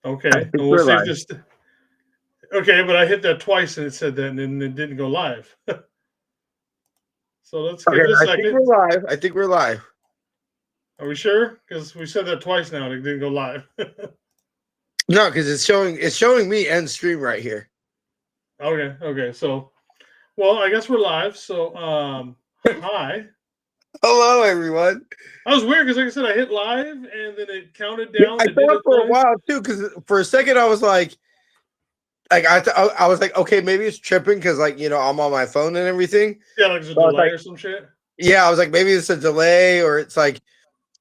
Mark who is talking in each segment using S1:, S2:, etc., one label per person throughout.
S1: I
S2: Okay,
S1: think
S2: and we'll
S1: we're
S2: see if
S1: live.
S2: this. Okay, but I hit that twice and it said that, and then it didn't go live. So let's
S1: Okay,
S2: give this a
S1: I think we're
S2: second.
S1: live. I think we're live.
S2: Are we sure? Because we said that twice now and it didn't go live.
S1: No, because it's showing me end stream right here.
S2: Okay. So, well, I guess we're live. So, hi.
S1: Hello, everyone.
S2: That was weird because, like I said, I hit live and then it counted
S1: Yeah,
S2: down.
S1: I
S2: It did
S1: thought
S2: it
S1: for a
S2: twice.
S1: while too, because for a second I was like I was like, okay, maybe it's tripping because I'm on my phone and everything.
S2: Yeah, like there's a
S1: So I was
S2: delay
S1: like,
S2: or some shit.
S1: yeah, I was like, maybe it's a delay or it's like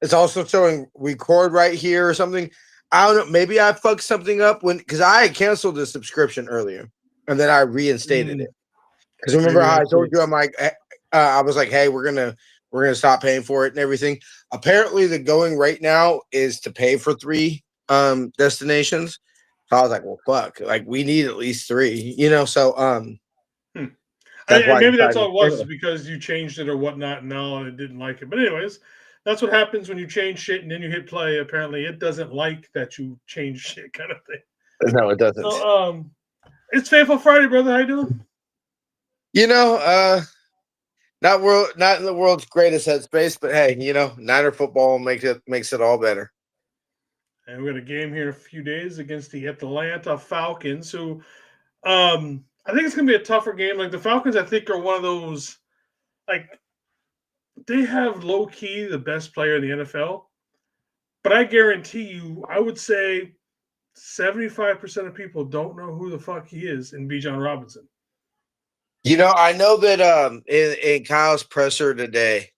S1: it's also showing record right here or something. I don't know. Maybe I fucked something up because I had canceled the subscription earlier and then I reinstated
S2: Mm,
S1: it. Because remember
S2: maybe
S1: how I
S2: that's
S1: told
S2: it.
S1: you I'm like I was like, hey, we're gonna stop paying for it and everything. Apparently, the going right now is to pay for 3 destinations. So I was like, well, fuck, like we need at least 3. So
S2: Hmm.
S1: that's
S2: And
S1: why I
S2: maybe that's
S1: decided
S2: all
S1: to
S2: it
S1: stay
S2: was, is
S1: there.
S2: because you changed it or whatnot, and now it didn't like it. But anyways, that's what happens when you change shit and then you hit play. Apparently, it doesn't like that you change shit, kind of thing.
S1: No, it doesn't.
S2: So, it's Faithful Friday, brother. How you doing?
S1: You know, not in the world's greatest headspace, but hey, Niner football makes it all better.
S2: And we got a game here in a few days against the Atlanta Falcons, who I think it's gonna be a tougher game. Like the Falcons, I think are one of those like they have low key the best player in the NFL, but I guarantee you, I would say 75% of people don't know who the fuck he is in Bijan Robinson.
S1: I know that in Kyle's presser today,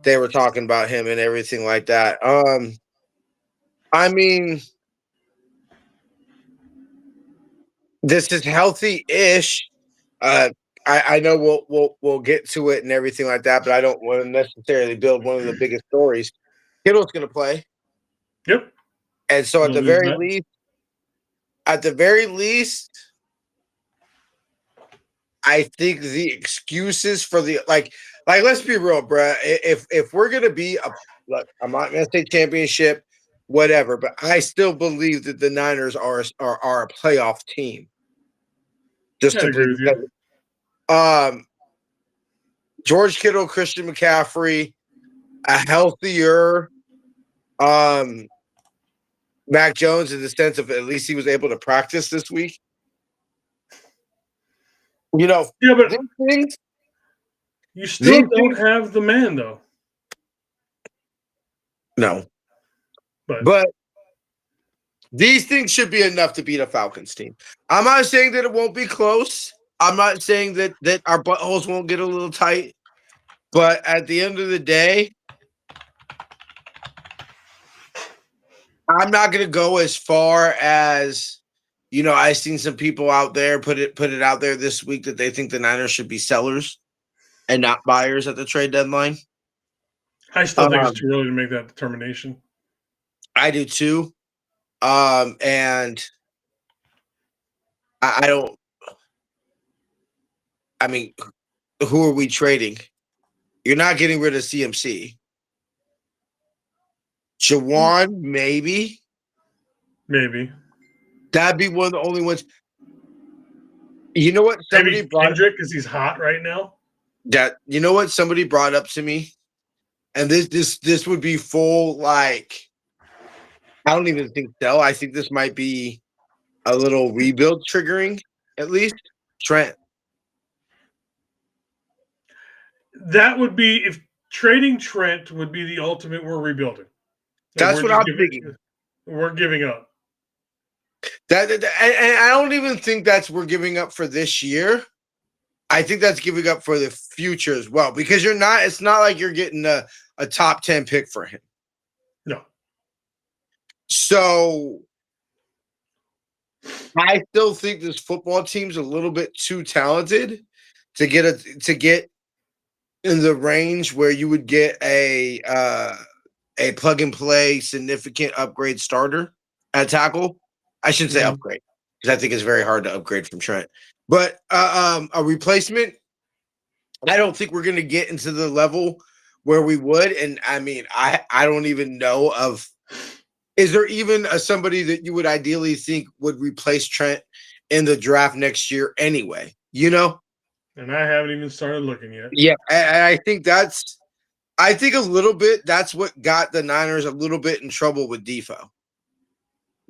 S1: they were talking about him and everything like that. I mean, this is healthy-ish. Uh, I know we'll get to it and everything like that, but I don't want to necessarily build one of the biggest stories. Kittle's going to play,
S2: Yep.
S1: and so
S2: No news met.
S1: at the very least, I think the excuses for the let's be real, bruh. If we're gonna be look, I'm not gonna say championship, whatever, but I still believe that the Niners are a playoff team. Just
S2: I'd
S1: simply
S2: agree with you.
S1: because um George Kittle, Christian McCaffrey, a healthier um Mac Jones in the sense of at least he was able to practice this week. You know,
S2: Yeah, but
S1: these things,
S2: you still
S1: these
S2: don't
S1: things,
S2: have the man though.
S1: no.
S2: But
S1: But these things should be enough to beat a Falcons team. I'm not saying that it won't be close. I'm not saying that our buttholes won't get a little tight. But at the end of the day, I'm not going to go as far as I've seen some people out there put it out there this week that they think the Niners should be sellers and not buyers at the trade deadline.
S2: I still think it's too early to make that determination.
S1: I do too. And I don't. I mean, who are we trading? You're not getting rid of CMC. Jawan, maybe.
S2: Maybe.
S1: That'd be one of the only ones. You know what?
S2: Maybe Kendrick because he's hot right now.
S1: Somebody brought up to me, and this would be full like I don't even think so. I think this might be a little rebuild triggering, at least. Trent.
S2: That would be if trading Trent would be the ultimate. We're rebuilding. Like
S1: That's what I'm thinking.
S2: We're giving up.
S1: And I don't even think that's we're giving up for this year. I think that's giving up for the future as well because it's not like you're getting a top 10 pick for him.
S2: No.
S1: So I still think this football team's a little bit too talented to get in the range where you would get a plug and play significant upgrade starter at tackle. I shouldn't say upgrade because I think it's very hard to upgrade from Trent. But a replacement, I don't think we're going to get into the level where we would. And I mean, I don't even know of Is there even somebody that you would ideally think would replace Trent in the draft next year anyway? You know?
S2: And I haven't even started looking yet.
S1: Yeah, I think I think a little bit that's what got the Niners a little bit in trouble with Defoe.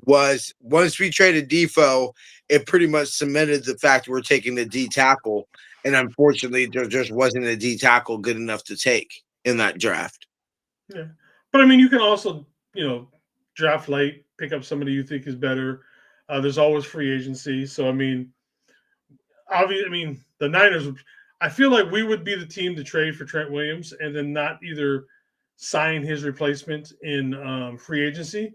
S1: Was once we traded Defoe, it pretty much cemented the fact we're taking the D tackle, and unfortunately, there just wasn't a D tackle good enough to take in that draft.
S2: Yeah, but I mean, you can also draft late, pick up somebody you think is better. There's always free agency, so I mean, obviously, I mean the Niners. I feel like we would be the team to trade for Trent Williams and then not either sign his replacement in free agency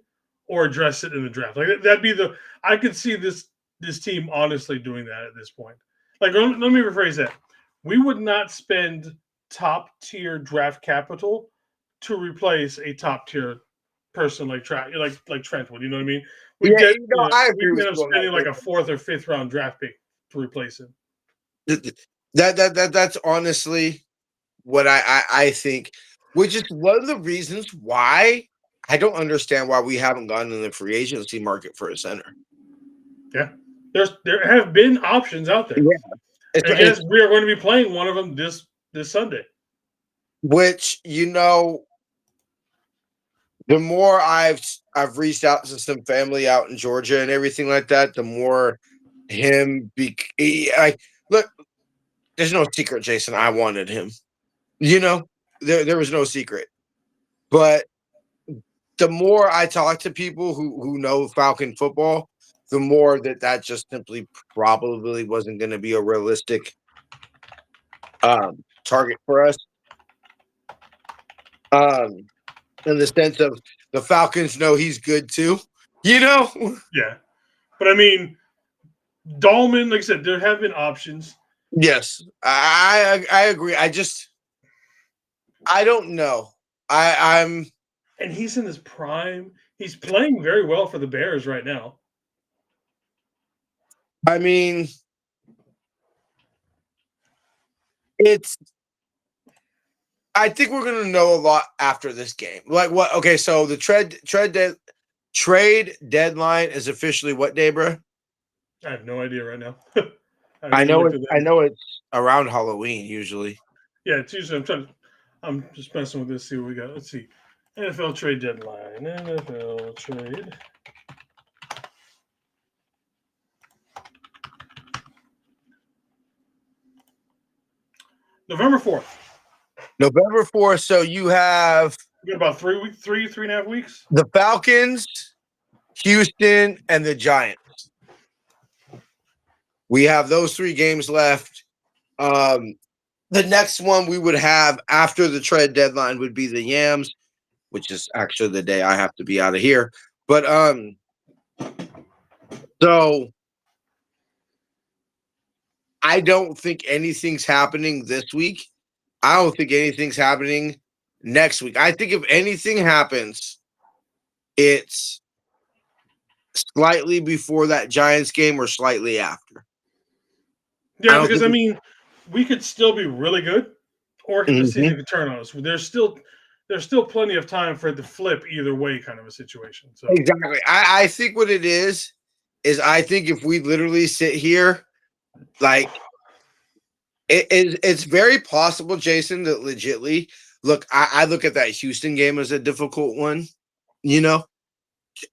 S2: or address it in the draft. Like that'd be the. I could see this team honestly doing that at this point. Like let me rephrase that. We would not spend top tier draft capital to replace a top tier person like Trent would. You know what I mean? We
S1: Yeah,
S2: get
S1: I
S2: we
S1: agree with
S2: end up
S1: you on
S2: spending
S1: that.
S2: like a 4th or 5th round draft pick to replace him.
S1: That's honestly what I think, which is one of the reasons why I don't understand why we haven't gone in the free agency market for a center.
S2: Yeah, there have been options out there.
S1: Yeah,
S2: I guess we are going to be playing one of them this Sunday.
S1: Which the more I've reached out to some family out in Georgia and everything like that, the more look. There's no secret, Jason. I wanted him. There was no secret. But the more I talk to people who know Falcon football, the more that just simply probably wasn't going to be a realistic target for us. In the sense of the Falcons know he's good too.
S2: Yeah. But I mean, Dahlman, like I said, there have been options.
S1: Yes, I agree. I don't know. I'm
S2: and he's in his prime. He's playing very well for the Bears right now.
S1: I mean, I think we're going to know a lot after this game. Like what? Okay, so the trade deadline is officially what day, bro?
S2: I have no idea right now.
S1: I know it's around Halloween usually.
S2: Yeah, it's usually. I'm just messing with this. See what we got. Let's see. NFL trade deadline. NFL trade. November 4th.
S1: November 4th. So you have
S2: about 3.5 weeks.
S1: The Falcons, Houston, and the Giants. We have those 3 games left. The next one we would have after the trade deadline would be the Yams, which is actually the day I have to be out of here. But so I don't think anything's happening this week. I don't think anything's happening next week. I think if anything happens, it's slightly before that Giants game or slightly after.
S2: Yeah, because I mean, we could still be really good, or the season could turn on us. There's still plenty of time for it to flip either way, kind of a situation. So
S1: exactly, I think what it is I think if we literally sit here, like it's very possible, Jason, that legitly look. I look at that Houston game as a difficult one.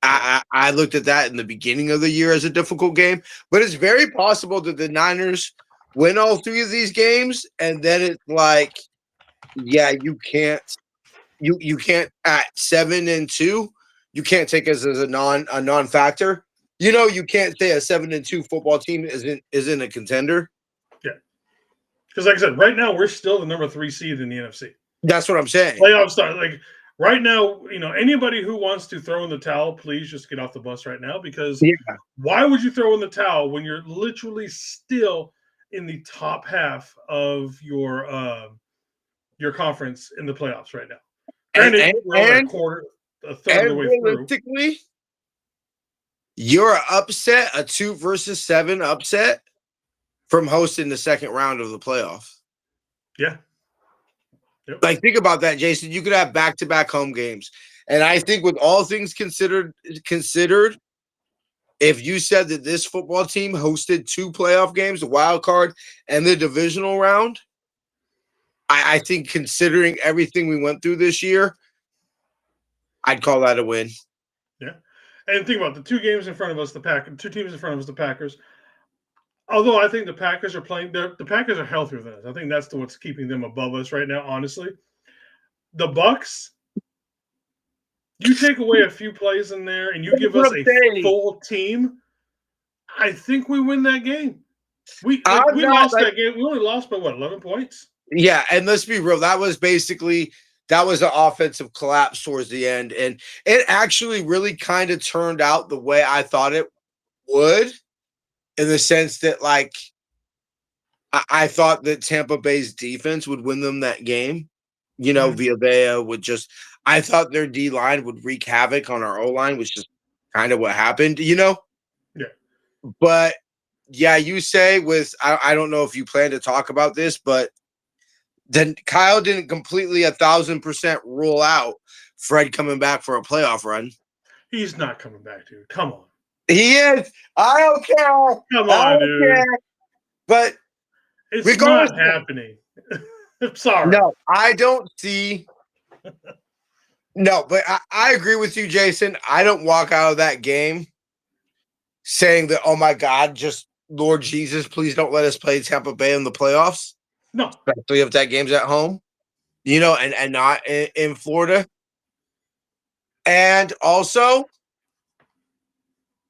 S1: I looked at that in the beginning of the year as a difficult game, but it's very possible that the Niners win all 3 of these games, and then it's like, yeah, you can't at 7-2, you can't take us as a non-factor. You can't say a 7-2 football team isn't a contender.
S2: Yeah, because like I said, right now we're still the number 3 seed in the NFC.
S1: That's what I'm saying.
S2: Playoff start right now, anybody who wants to throw in the towel, please just get off the bus right now, because why would you throw in the towel when you're literally still in the top half of your conference in the playoffs right now? Granted, we're a third of the way
S1: realistically, you're upset, a 2-7 upset from hosting the second round of the playoffs.
S2: Yeah.
S1: Yep. Like, think about that, Jason. You could have back-to-back home games, And I think with all things considered, if you said that this football team hosted 2 playoff games, the wild card and the divisional round, I think considering everything we went through this year, I'd call that a win.
S2: Yeah. And think about the 2 games in front of us, 2 teams in front of us, the Packers. Although I think the Packers are playing, the Packers are healthier than us. I think that's what's keeping them above us right now, honestly. The Bucks, you take away a few plays in there and you give us a full team, I think we win that game. We lost that game. We only lost by 11 points?
S1: Yeah, and let's be real. That was an offensive collapse towards the end, and it actually really kind of turned out the way I thought it would, in the sense that, like, I thought that Tampa Bay's defense would win them that game. Villavea would just. I thought their D line would wreak havoc on our O line, which is kind of what happened.
S2: Yeah.
S1: But yeah, you say with I don't know if you plan to talk about this, but then Kyle didn't completely 1,000% rule out Fred coming back for a playoff run.
S2: He's not coming back, dude. Come on.
S1: He is. I don't care.
S2: Come on, dude. Care.
S1: But
S2: it's not happening. I'm sorry.
S1: No, I don't see. No, but I agree with you, Jason. I don't walk out of that game saying that, oh my God, just Lord Jesus, please don't let us play Tampa Bay in the playoffs.
S2: No.
S1: Especially if that game's at home, and not in Florida. And also,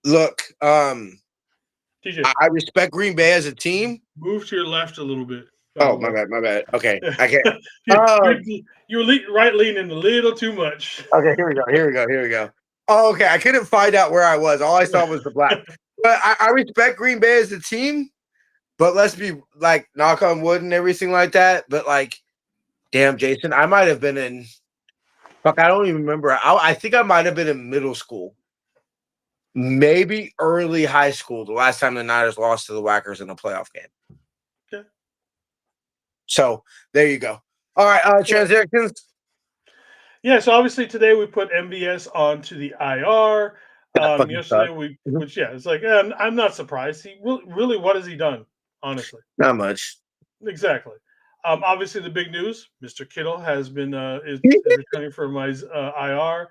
S1: look,
S2: TJ,
S1: I respect Green Bay as a team.
S2: Move to your left a little bit.
S1: Oh, my bad. Okay, I can't.
S2: You're right leaning a little too much.
S1: Okay, here we go. Oh, okay, I couldn't find out where I was. All I saw was the black. But I respect Green Bay as a team. But let's be like, knock on wood and everything like that. But like, damn, Jason, I might have been in. Fuck, I don't even remember. I think I might have been in middle school, maybe early high school. The last time the Niners lost to the Whackers in a playoff game.
S2: Okay.
S1: So there you go. All right, transactions.
S2: Yeah, so obviously today we put MVS onto the IR. Yesterday it's like, I'm not surprised. He really, what has he done? Honestly,
S1: not much.
S2: Exactly. Obviously, the big news: Mr. Kittle has been is returning from his IR.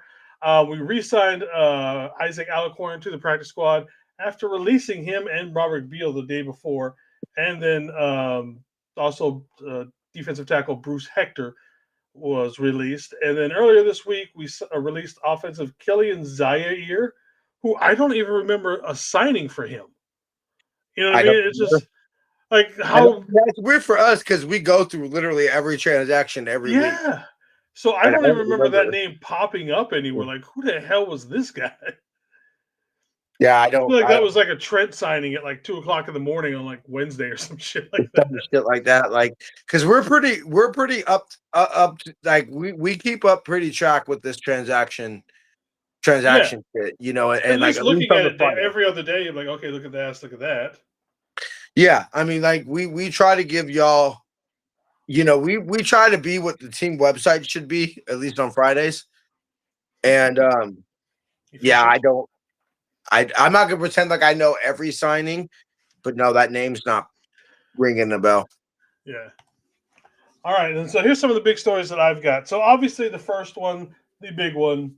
S2: We re-signed Isaac Alaquan to the practice squad after releasing him and Robert Beal the day before, and then also defensive tackle Bruce Hector was released. And then earlier this week, we released offensive Killian Zaire, who I don't even remember a signing for him. You know what I mean? It's just like how
S1: that's weird for us because we go through literally every transaction every week.
S2: Yeah. So I don't even remember that name popping up anywhere. Like, who the hell was this guy?
S1: Yeah, I don't.
S2: I feel like that was like a Trent signing at like 2:00 in the morning on like Wednesday or some shit like that.
S1: Shit like that, like because we're pretty up. Like we keep up pretty track with this transaction shit, and
S2: at
S1: like
S2: least looking at it every other day, you're like, okay, look at that, look at that.
S1: Yeah, I mean, like we try to give y'all, we try to be what the team website should be, at least on Fridays. And yeah, I'm not gonna pretend like I know every signing, but no, that name's not ringing a bell.
S2: Yeah. All right, and so here's some of the big stories that I've got. So obviously the first one, the big one,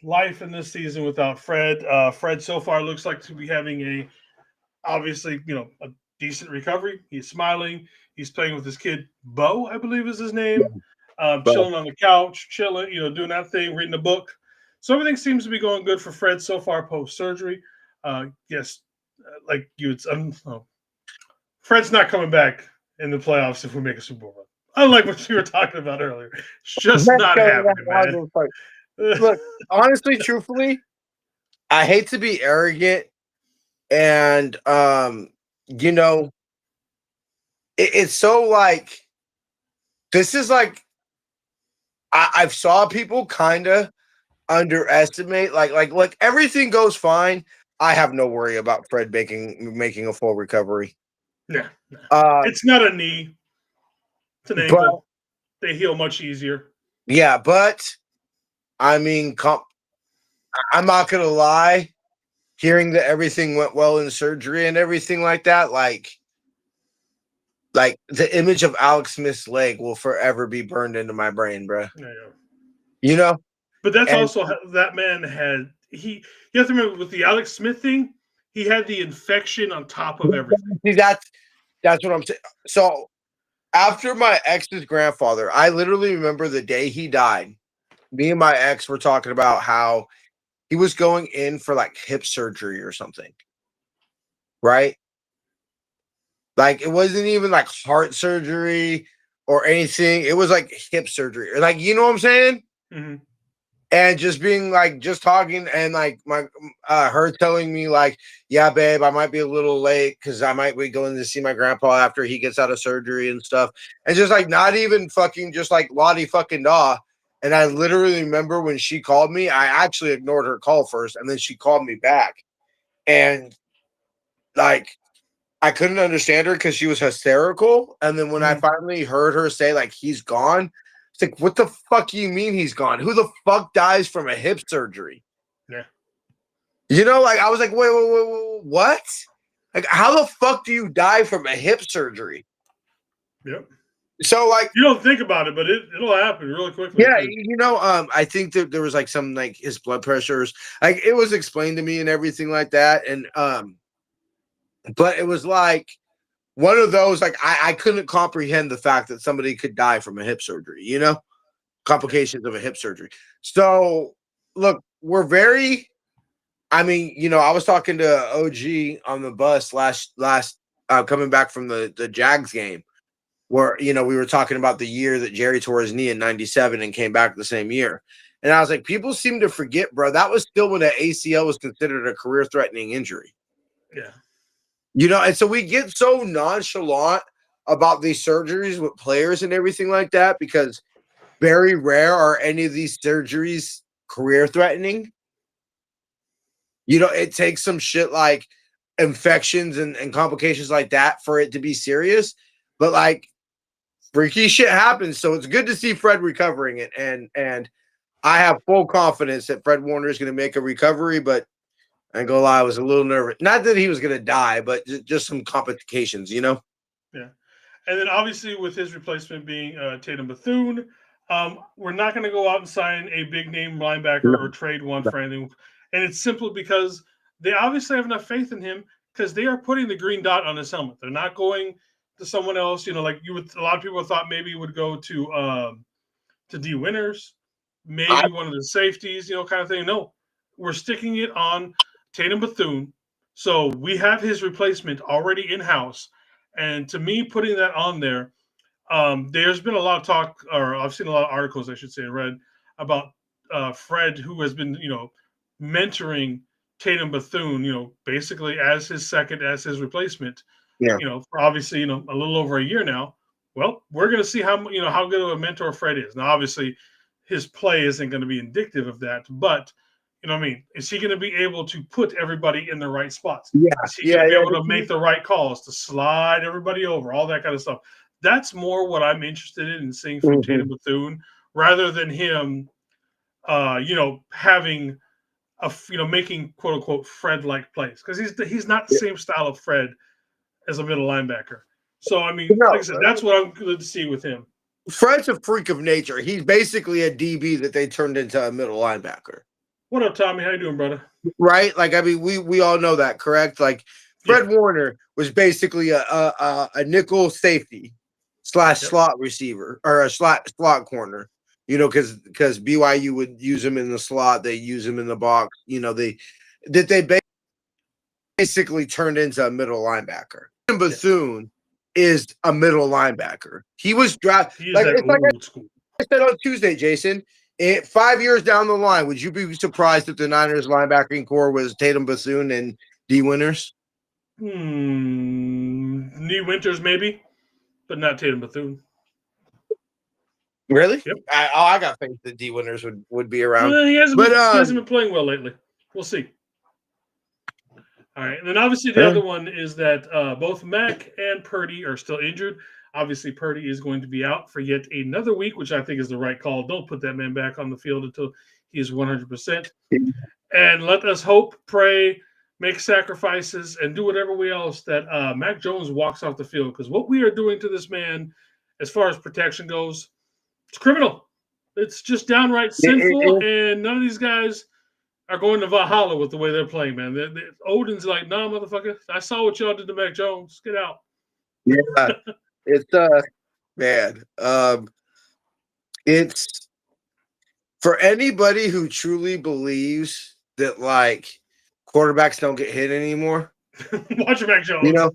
S2: life in this season without Fred. Fred so far looks like to be having obviously, a decent recovery. He's smiling. He's playing with his kid, Bo, I believe is his name. Chilling on the couch, doing that thing, reading a book. So everything seems to be going good for Fred so far post-surgery. Yes, like Fred's not coming back in the playoffs if we make a Super Bowl run. Unlike what you were talking about earlier. It's just not happening, man.
S1: Look, honestly, truthfully, I hate to be arrogant. And, it's so like, this is like, I've saw people kind of underestimate, like everything goes fine. I have no worry about Fred making a full recovery.
S2: Yeah. It's not a knee. It's an ankle. They heal much easier.
S1: Yeah, but I mean, I'm not gonna lie. Hearing that everything went well in surgery and everything like that, like the image of Alex Smith's leg will forever be burned into my brain, bro.
S2: Yeah.
S1: You know,
S2: But that's
S1: and
S2: also how that man had you have to remember with the Alex Smith thing, he had the infection on top of everything.
S1: see, that's what I'm saying. So after my ex's grandfather, I literally remember the day he died. Me and my ex were talking about how he was going in for like hip surgery or something, right? Like it wasn't even like heart surgery or anything. It was like hip surgery, or like you know what I'm saying?
S2: Mm-hmm.
S1: And just being like just talking and like my her telling me like, yeah, babe, I might be a little late because I might be going to see my grandpa after he gets out of surgery and stuff. And just like not even fucking just like Lottie fucking daw. And I literally remember when she called me, I actually ignored her call first, and then she called me back. And like I couldn't understand her because she was hysterical. And then when I finally heard her say, like, he's gone, it's like, what the fuck do you mean he's gone? Who the fuck dies from a hip surgery?
S2: Yeah.
S1: You know, like, I was like, wait, what? Like, how the fuck do you die from a hip surgery?
S2: Yep.
S1: So, like,
S2: you don't think about it, but it'll happen really quickly.
S1: yeah,
S2: Too.
S1: you know, I think that there was like some like his blood pressures, like it was explained to me and everything like that. And but it was like one of those, like I couldn't comprehend the fact that somebody could die from a hip surgery, you know, complications of a hip surgery. So look, we're very, I mean, you know, I was talking to OG on the bus last coming back from the Jags game where, you know, we were talking about the year that Jerry tore his knee in 97 and came back the same year. And I was like, people seem to forget, bro, that was still when the ACL was considered a career threatening injury.
S2: Yeah.
S1: You know, and so we get so nonchalant about these surgeries with players and everything like that because very rare are any of these surgeries career threatening. You know, it takes some shit like infections and complications like that for it to be serious. But like freaky shit happens. So it's good to see Fred recovering it. And I have full confidence that Fred Warner is going to make a recovery, but I ain't gonna lie, I was a little nervous. Not that he was gonna die, but just some complications, you know.
S2: Yeah. And then obviously with his replacement being Tatum Bethune, we're not going to go out and sign a big name linebacker or trade one for anything. And it's simply because they obviously have enough faith in him because they are putting the green dot on his helmet. They're not going to someone else. You know, like you would. A lot of people thought maybe it would go to D Winters,
S1: I,
S2: maybe one of the safeties. You know, kind of thing. No, we're sticking it on Tatum Bethune. So we have his replacement already in house. And to me, putting that on there, there's been a lot of talk, or I've seen a lot of articles, I should say, read about Fred, who has been, mentoring Tatum Bethune, basically as his replacement,
S1: yeah,
S2: for obviously, a little over a year now. Well, we're going to see how good of a mentor Fred is. Now, obviously, his play isn't going to be indicative of that, but you know what I mean? Is he going to be able to put everybody in the right spots?
S1: yeah,
S2: Is he going
S1: yeah,
S2: to be able to
S1: yeah.
S2: make the right calls to slide everybody over, all that kind of stuff? That's more what I'm interested in seeing from Tatum
S1: Mhm.
S2: Bethune rather than him, having making quote unquote Fred like plays because he's not the
S1: Yeah.
S2: same style of Fred as a middle linebacker. So I mean, like I
S1: No,
S2: said, that's what I'm good to see with him.
S1: Fred's a freak of nature. He's basically a DB that they turned into a middle linebacker,
S2: What up, Tommy? How you doing, brother?
S1: right? Like, I mean, we all know that, correct? Like,
S2: Yeah.
S1: Fred Warner was basically a nickel safety slash
S2: Yep.
S1: slot receiver or a slot corner. You know, because BYU would use him in the slot, they use him in the box. You know, they basically turned into a middle linebacker.
S2: Yeah.
S1: Bethune is a middle linebacker. He was drafted
S2: He is
S1: like
S2: that
S1: it's like
S2: old school.
S1: I said on Tuesday, Jason. 5 years down the line, would you be surprised if the Niners linebacking core was Tatum Bethune and D Winters?
S2: Knee Winters maybe, but not Tatum Bethune.
S1: Really?
S2: Yep.
S1: I got faith that D Winters would be around.
S2: He hasn't
S1: But
S2: been playing well lately. We'll see. All right, and then obviously the other one is that both Mack and Purdy are still injured. Obviously, Purdy is going to be out for yet another week, which I think is the right call. Don't put that man back on the field until He is 100%. And let us hope, pray, make sacrifices, and do whatever else that Mac Jones walks off the field. Because what we are doing to this man, as far as protection goes, it's criminal. It's just downright sinful, and none of these guys are going to Valhalla with the way they're playing, man. Odin's like, nah, motherfucker. I saw what y'all did to Mac Jones. Get out.
S1: Yeah, it's man. It's for anybody who truly believes that like quarterbacks don't get hit anymore.
S2: Watch Mac Jones.
S1: You know,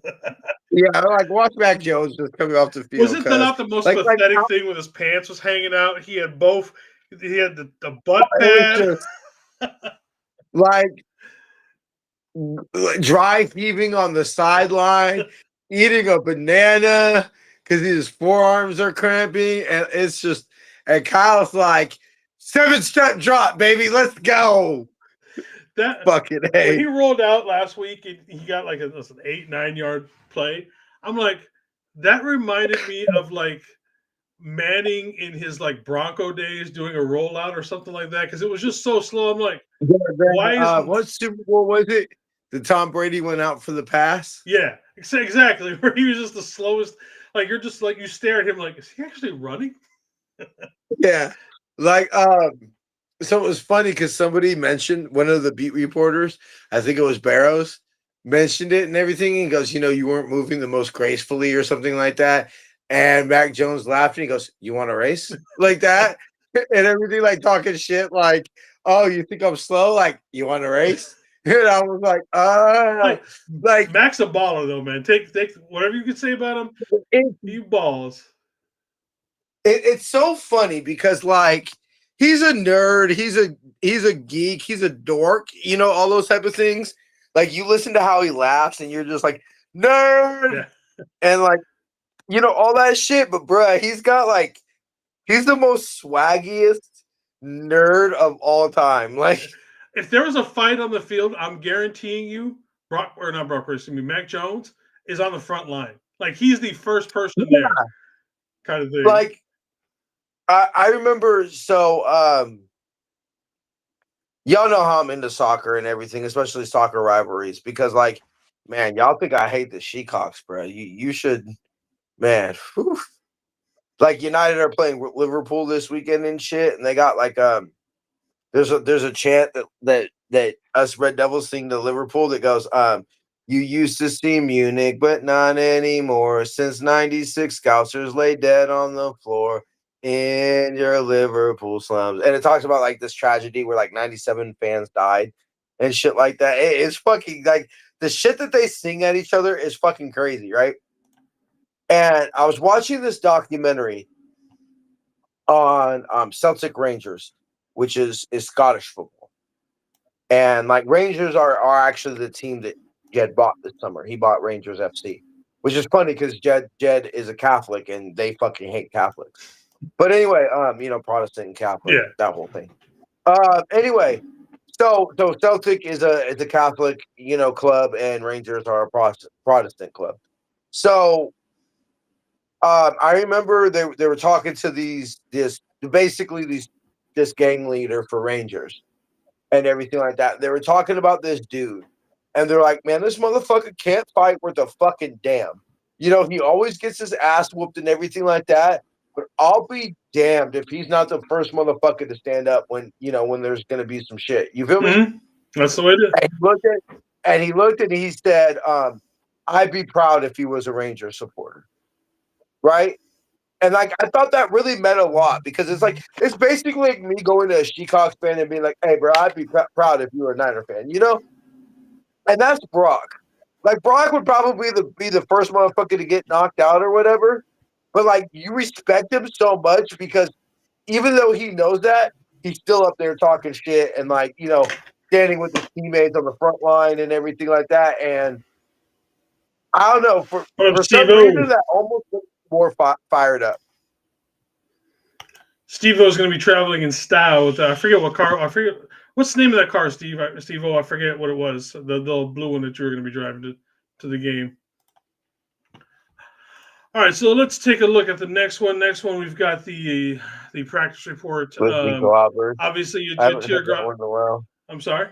S1: yeah, like watch Mac Jones just coming off the field.
S2: Was it not the most pathetic thing when his pants was hanging out? He had both. He had the butt pad.
S1: Like dry heaving on the sideline, eating a banana because his forearms are cramping, and it's just. And Kyle's like, 7-step drop, baby, let's go.
S2: That
S1: fucking
S2: when he rolled out last week, he got like an 8-9 yard play. I'm like, that reminded me of like Manning in his like Bronco days doing a rollout or something like that because it was just so slow. I'm like, why is
S1: what Super Bowl was it? The Tom Brady went out for the pass?
S2: Yeah, exactly. Where he was just the slowest. Like you're just like you stare at him like, is he actually running?
S1: Yeah, like so it was funny because somebody mentioned one of the beat reporters, I think it was Barrows, mentioned it and everything. And he goes, you weren't moving the most gracefully or something like that. And Mac Jones laughed and he goes, you want to race like that? And everything like talking shit like, oh, you think I'm slow? Like, you want to race? And I was like
S2: Mac's a baller though, man. Take whatever you can say about him. He balls.
S1: It's so funny because like he's a nerd, he's a geek, he's a dork, all those type of things. Like you listen to how he laughs and you're just like nerd, and like all that shit. But bruh, he's the most swaggiest nerd of all time. Like
S2: if there was a fight on the field, I'm guaranteeing you, Mac Jones is on the front line. Like he's the first person there, kind of thing.
S1: Like. I remember, so y'all know how I'm into soccer and everything, especially soccer rivalries, because like, man, y'all think I hate the Sheekhawks, bro. You should, man. Whew. Like United are playing Liverpool this weekend and shit, and they got like there's a chant that us Red Devils sing to Liverpool that goes you used to see Munich, but not anymore. Since '96, Scousers lay dead on the floor in your Liverpool slums. And it talks about like this tragedy where like 97 fans died and shit like that. It's fucking like the shit that they sing at each other is fucking crazy, right? And I was watching this documentary on Celtic Rangers, which is Scottish football. And like Rangers are actually the team that Jed bought this summer. He bought Rangers FC, which is funny because Jed is a Catholic and they fucking hate Catholics. But anyway, Protestant and Catholic, that whole thing. Anyway, so Celtic is a Catholic, club, and Rangers are a Protestant club. So, I remember they were talking to this gang leader for Rangers and everything like that. They were talking about this dude, and they're like, "Man, this motherfucker can't fight worth a fucking damn. He always gets his ass whooped and everything like that." But I'll be damned if he's not the first motherfucker to stand up when there's going to be some shit. You feel me?
S2: That's the way it is.
S1: And he looked and he said, I'd be proud if he was a Ranger supporter. Right? And like, I thought that really meant a lot because it's basically like me going to a Seahawks fan and being like, hey, bro, I'd be proud if you were a Niner fan, And that's Brock. Like, Brock would probably be the first motherfucker to get knocked out or whatever. But, like, you respect him so much because even though he knows that, he's still up there talking shit and, like, standing with his teammates on the front line and everything like that. And I don't know. For some reason, that almost gets more fired up.
S2: Steve-O's going to be traveling in style with, I forget what car. I forget. What's the name of that car, Steve-O? I forget what it was. The blue one that you were going to be driving to the game. All right, so let's take a look at the next one. Next one, we've got the practice report.
S3: Glizzy Globber.
S2: Obviously, you
S3: I
S2: did
S3: haven't
S2: tier
S3: heard that one in a while.
S2: I'm sorry.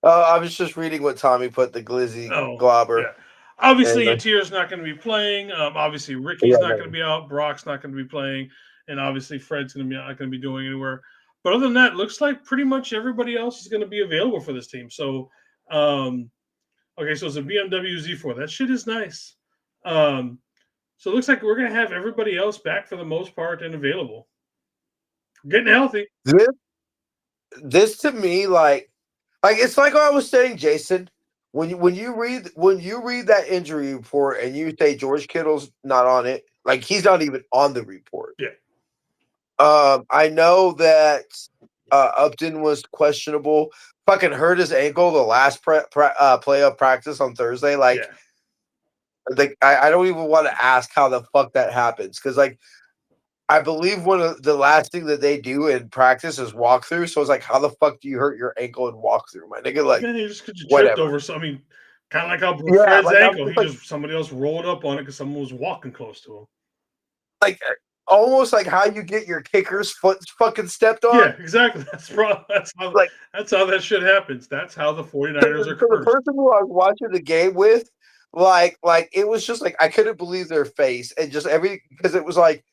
S3: I was just reading what Tommy put, the Glizzy Globber.
S2: Yeah. Obviously, Yatir's not going to be playing. Obviously, Ricky's not going to be out. Brock's not going to be playing, and obviously, Fred's not going to be doing anywhere. But other than that, looks like pretty much everybody else is going to be available for this team. So, okay, so it's a BMW Z4. That shit is nice. So it looks like we're going to have everybody else back for the most part and available. Getting healthy.
S3: This to me, like it's like what I was saying, Jason. When you read that injury report and you say George Kittle's not on it, like he's not even on the report.
S2: Yeah.
S3: I know that Upton was questionable. Fucking hurt his ankle the last play of practice on Thursday. Like I don't even want to ask how the fuck that happens because like I believe one of the last thing that they do in practice is walkthrough. So it's like, how the fuck do you hurt your ankle in walkthrough, my nigga? Like,
S2: you just tripped over something. I mean, kind of like how Fred's
S3: like,
S2: ankle. Somebody else rolled up on it because someone was walking close to him.
S3: Like almost like how you get your kicker's foot fucking stepped on.
S2: Yeah, exactly. That's how that shit happens. That's how the 49ers are cursed.
S3: The person who I was watching the game with, like it was just like I couldn't believe their face and just because it was like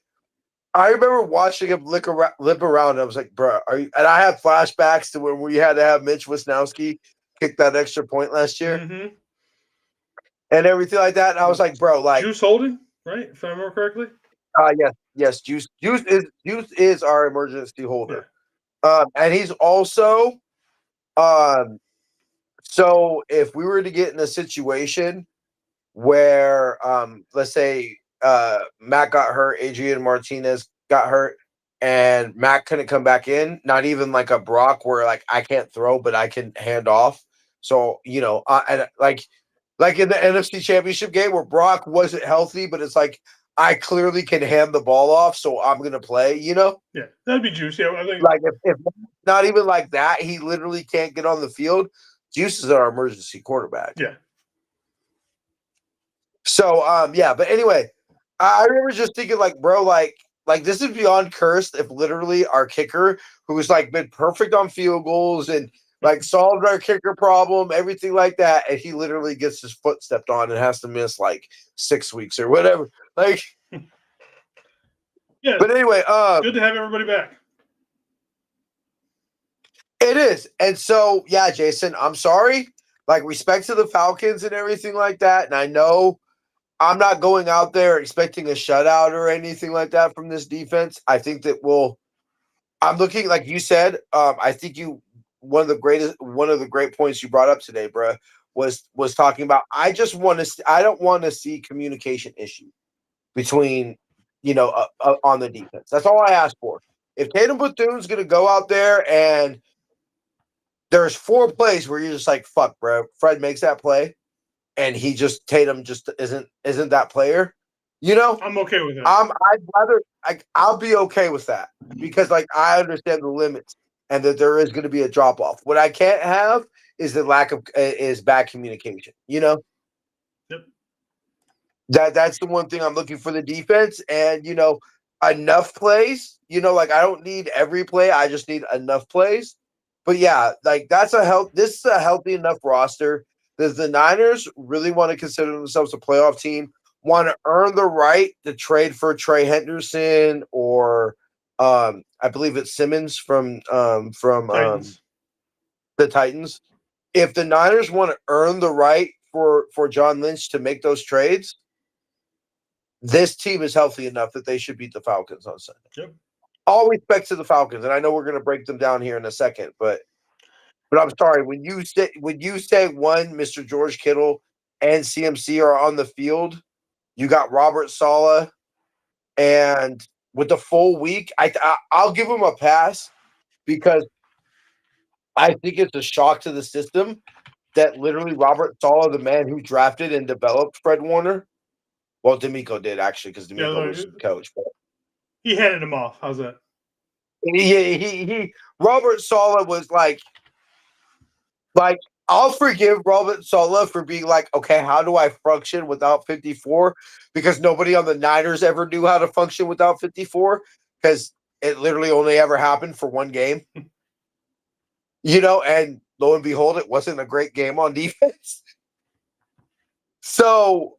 S3: I remember watching him lip around and I was like, bro, are you? And I had flashbacks to when we had to have Mitch Wisnowski kick that extra point last year and everything like that. And I was like, bro, like
S2: Juice Holding, right? If I remember correctly.
S3: Yes. Juice is our emergency holder. And he's also so if we were to get in a situation where let's say Matt got hurt, Adrian Martinez got hurt, and Matt couldn't come back in, not even like a Brock where like I can't throw but I can hand off. So, you know, and like in the NFC Championship game where Brock wasn't healthy, but it's like I clearly can hand the ball off, so I'm gonna play, you know?
S2: Yeah, that'd be Juice. Yeah, I think
S3: like if not even like that, he literally can't get on the field. Juice is our emergency quarterback.
S2: Yeah.
S3: So yeah, but anyway, I remember just thinking like, bro, like this is beyond cursed if literally our kicker, who's like been perfect on field goals and like solved our kicker problem, everything like that, and he literally gets his foot stepped on and has to miss like 6 weeks or whatever. Like
S2: yeah.
S3: But anyway,
S2: good to have everybody back.
S3: It is. And so, yeah, Jason, I'm sorry. Like respect to the Falcons and everything like that. And I know I'm not going out there expecting a shutout or anything like that from this defense. I think that I'm looking, like you said, I think one of the great points you brought up today, bro, was talking about, I don't want to see communication issues between, on the defense. That's all I ask for. If Tatum Bethune's going to go out there and there's 4 plays where you're just like, fuck, bro, Fred makes that play, and Tatum just isn't that player. You know,
S2: I'm okay with that.
S3: I'd rather I'll be okay with that because like I understand the limits and that there is going to be a drop off. What I can't have is the lack of is bad communication. You know, that's the one thing I'm looking for the defense, and enough plays. Like I don't need every play, I just need enough plays. But yeah, like this is a healthy enough roster that the Niners really want to consider themselves a playoff team, want to earn the right to trade for Trey Henderson or I believe it's Simmons from
S2: Titans.
S3: The Titans. If the Niners want to earn the right for John Lynch to make those trades, this team is healthy enough that they should beat the Falcons on Sunday.
S2: Yep.
S3: All respect to the Falcons, and I know we're going to break them down here in a second, but I'm sorry when you say one, Mr. George Kittle and CMC are on the field, you got Robert Saleh, and with the full week, I'll give him a pass because I think it's a shock to the system that literally Robert Saleh, the man who drafted and developed Fred Warner, well, D'Amico did actually because D'Amico was coach, but
S2: he handed him off. How's that?
S3: He Robert Saleh was like I'll forgive Robert Saleh for being like, okay, how do I function without 54? Because nobody on the Niners ever knew how to function without 54 because it literally only ever happened for one game. And lo and behold, it wasn't a great game on defense. So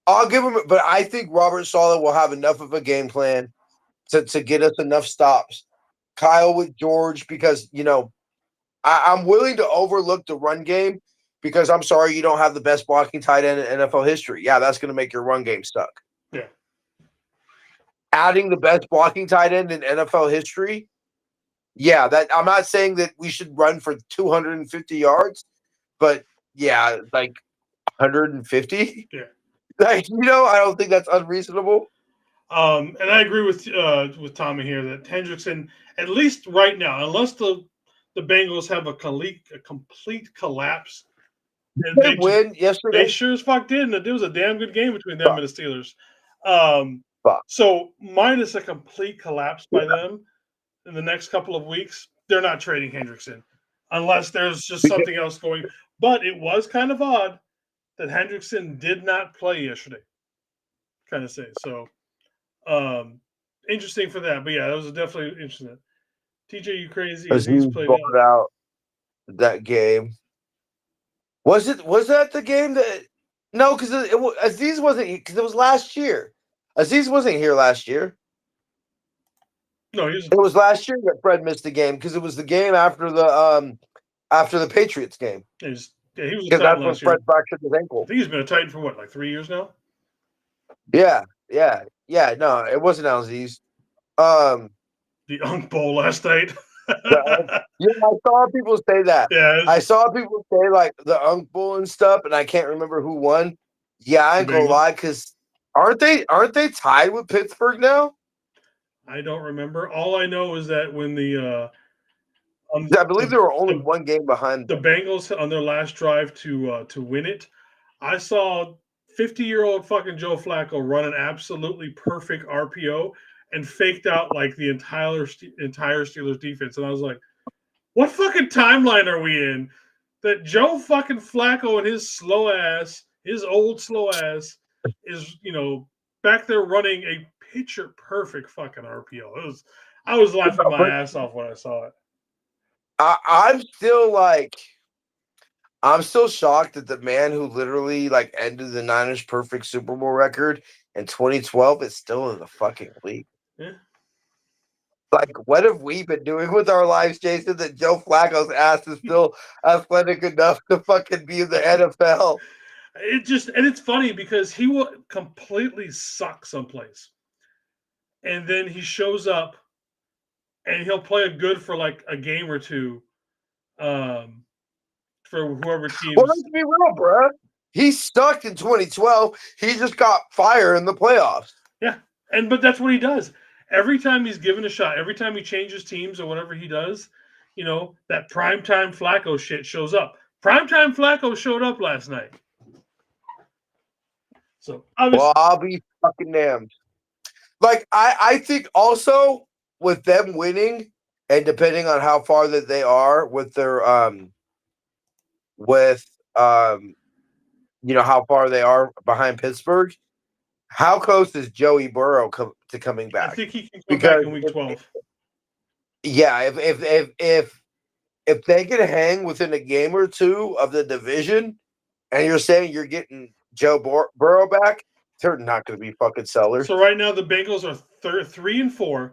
S3: I'll give him, but I think Robert Saleh will have enough of a game plan to get us enough stops. Kyle with George, because, I'm willing to overlook the run game because I'm sorry you don't have the best blocking tight end in NFL history. Yeah, that's going to make your run game suck.
S2: Yeah.
S3: Adding the best blocking tight end in NFL history, yeah, that I'm not saying that we should run for 250 yards, but yeah, like 150.
S2: Yeah.
S3: Like, I don't think that's unreasonable.
S2: And I agree with Tommy here that Hendrickson, at least right now, unless the Bengals have a complete collapse, and
S3: They win yesterday.
S2: They sure as fuck did, and it was a damn good game between them and the Steelers. So minus a complete collapse by them in the next couple of weeks, they're not trading Hendrickson unless there's just something else going. But it was kind of odd that Hendrickson did not play yesterday. Kind of say so. Interesting for that, but yeah, that was definitely interesting. TJ, you crazy?
S3: Aziz bought out that game. Was that the game that? No, because Aziz wasn't, because it was last year. Aziz wasn't here last year.
S2: No,
S3: it was last year that Fred missed the game because it was the game after the Patriots game.
S2: He was a Titan
S3: that's when
S2: last year.
S3: Fred fractured his ankle.
S2: I think he's been a Titan for what, like 3 years now?
S3: Yeah. No, it wasn't Aziz.
S2: The Unk Bowl last night.
S3: I saw people say that.
S2: Yeah,
S3: I saw people say like the Unk Bowl and stuff, and I can't remember who won. Yeah, I ain't gonna lie, because aren't they tied with Pittsburgh now?
S2: I don't remember. All I know is that when
S3: I believe they were only one game behind
S2: the Bengals on their last drive to win it, I saw 50-year-old fucking Joe Flacco run an absolutely perfect RPO and faked out like the entire Steelers defense. And I was like, what fucking timeline are we in that Joe fucking Flacco and his old slow ass is, back there running a picture perfect fucking RPO. I was laughing my ass off when I saw it.
S3: I'm still shocked that the man who literally like ended the Niners' perfect Super Bowl record in 2012 is still in the fucking league.
S2: Yeah.
S3: Like, what have we been doing with our lives, Jason, that Joe Flacco's ass is still athletic enough to fucking be in the NFL?
S2: And it's funny because he will completely suck someplace. And then he shows up and he'll play a good for like a game or two. For whoever teams.
S3: Well, let's be real, bro. He stuck in 2012. He just got fire in the playoffs.
S2: Yeah, but that's what he does. Every time he's given a shot, every time he changes teams or whatever he does, that primetime Flacco shit shows up. Primetime Flacco showed up last night. So
S3: well, I'll be fucking damned. Like, I think also with them winning and depending on how far that they are with their how far they are behind Pittsburgh, how close is Joey Burrow to coming back?
S2: I think he can come back in week 12.
S3: If they can hang within a game or two of the division, and you're saying you're getting Joe Burrow back, they're not going to be fucking sellers.
S2: So right now the Bengals are 3-4,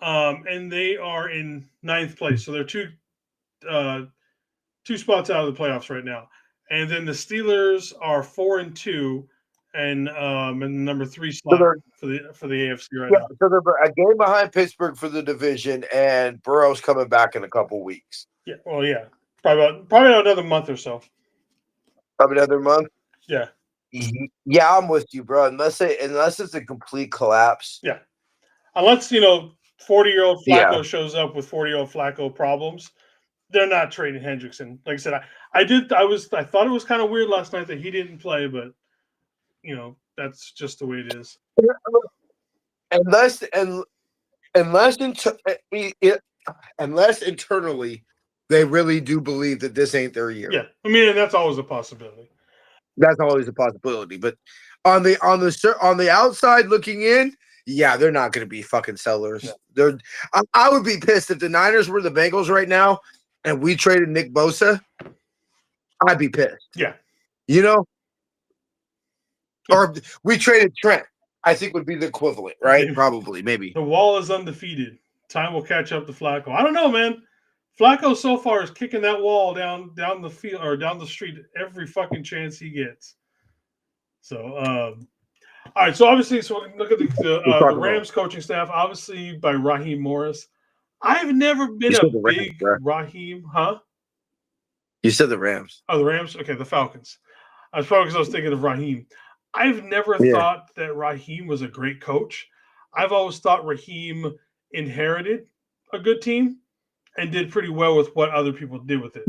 S2: and they are in 9th place. So they're two spots out of the playoffs right now. And then the Steelers are 4-2 and in number 3 spot for the AFC right now.
S3: So they're a game behind Pittsburgh for the division, and Burrow's coming back in a couple weeks.
S2: Yeah, well, yeah, probably another month or so.
S3: Probably another month.
S2: Yeah.
S3: Yeah, I'm with you, bro. Unless it's a complete collapse.
S2: Yeah. Unless 40-year-old Flacco shows up with 40-year-old Flacco problems, they're not trading Hendrickson. Like I said, I thought it was kind of weird last night that he didn't play, but that's just the way it is.
S3: Unless internally
S1: they really do believe that this ain't their year.
S2: Yeah, I mean, and that's always a possibility.
S1: That's always a possibility. But on the outside looking in, yeah, they're not going to be fucking sellers.
S2: No.
S1: I would be pissed if the Niners were the Bengals right now and we traded Nick Bosa. I'd be pissed.
S2: Yeah.
S1: You know? Or we traded Trent. I think would be the equivalent, right?
S2: Maybe.
S1: Probably, maybe.
S2: The wall is undefeated. Time will catch up to Flacco. I don't know, man. Flacco so far is kicking that wall down the field or down the street every fucking chance he gets. So, all right. So obviously, look at the Rams coaching staff. Obviously, by Raheem Morris. I've never been a big Raheem, huh?
S1: You said the Rams.
S2: Oh, the Rams. Okay, the Falcons. I was probably because I was thinking of Raheem. I've never thought that Raheem was a great coach. I've always thought Raheem inherited a good team and did pretty well with what other people did with it.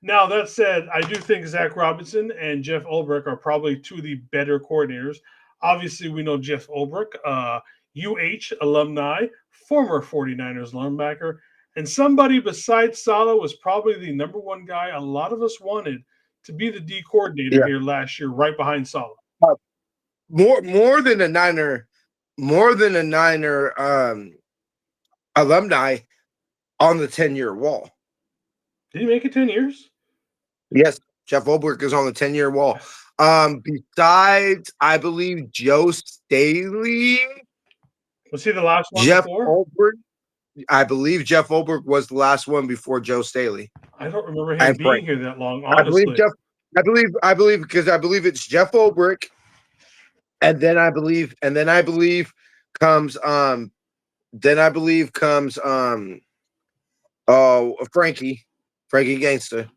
S2: Now, that said, I do think Zach Robinson and Jeff Ulbrich are probably two of the better coordinators. Obviously, we know Jeff Ulbrich, UH alumni, former 49ers linebacker, and somebody besides Saleh was probably the number one guy a lot of us wanted to be the D coordinator here last year, right behind Saleh.
S1: More than a Niner alumni on the 10-year wall.
S2: Did he make it 10 years?
S1: Yes, Jeff Ulbrich is on the 10-year wall. Besides, I believe Joe Staley.
S2: Was he the last one
S1: Jeff
S2: before?
S1: Ulbrich. I believe Jeff Ulbrich was the last one before Joe Staley.
S2: I don't remember him being here that long, honestly.
S1: I believe because I believe it's Jeff Ulbrich, and then I believe comes Frankie Gangster.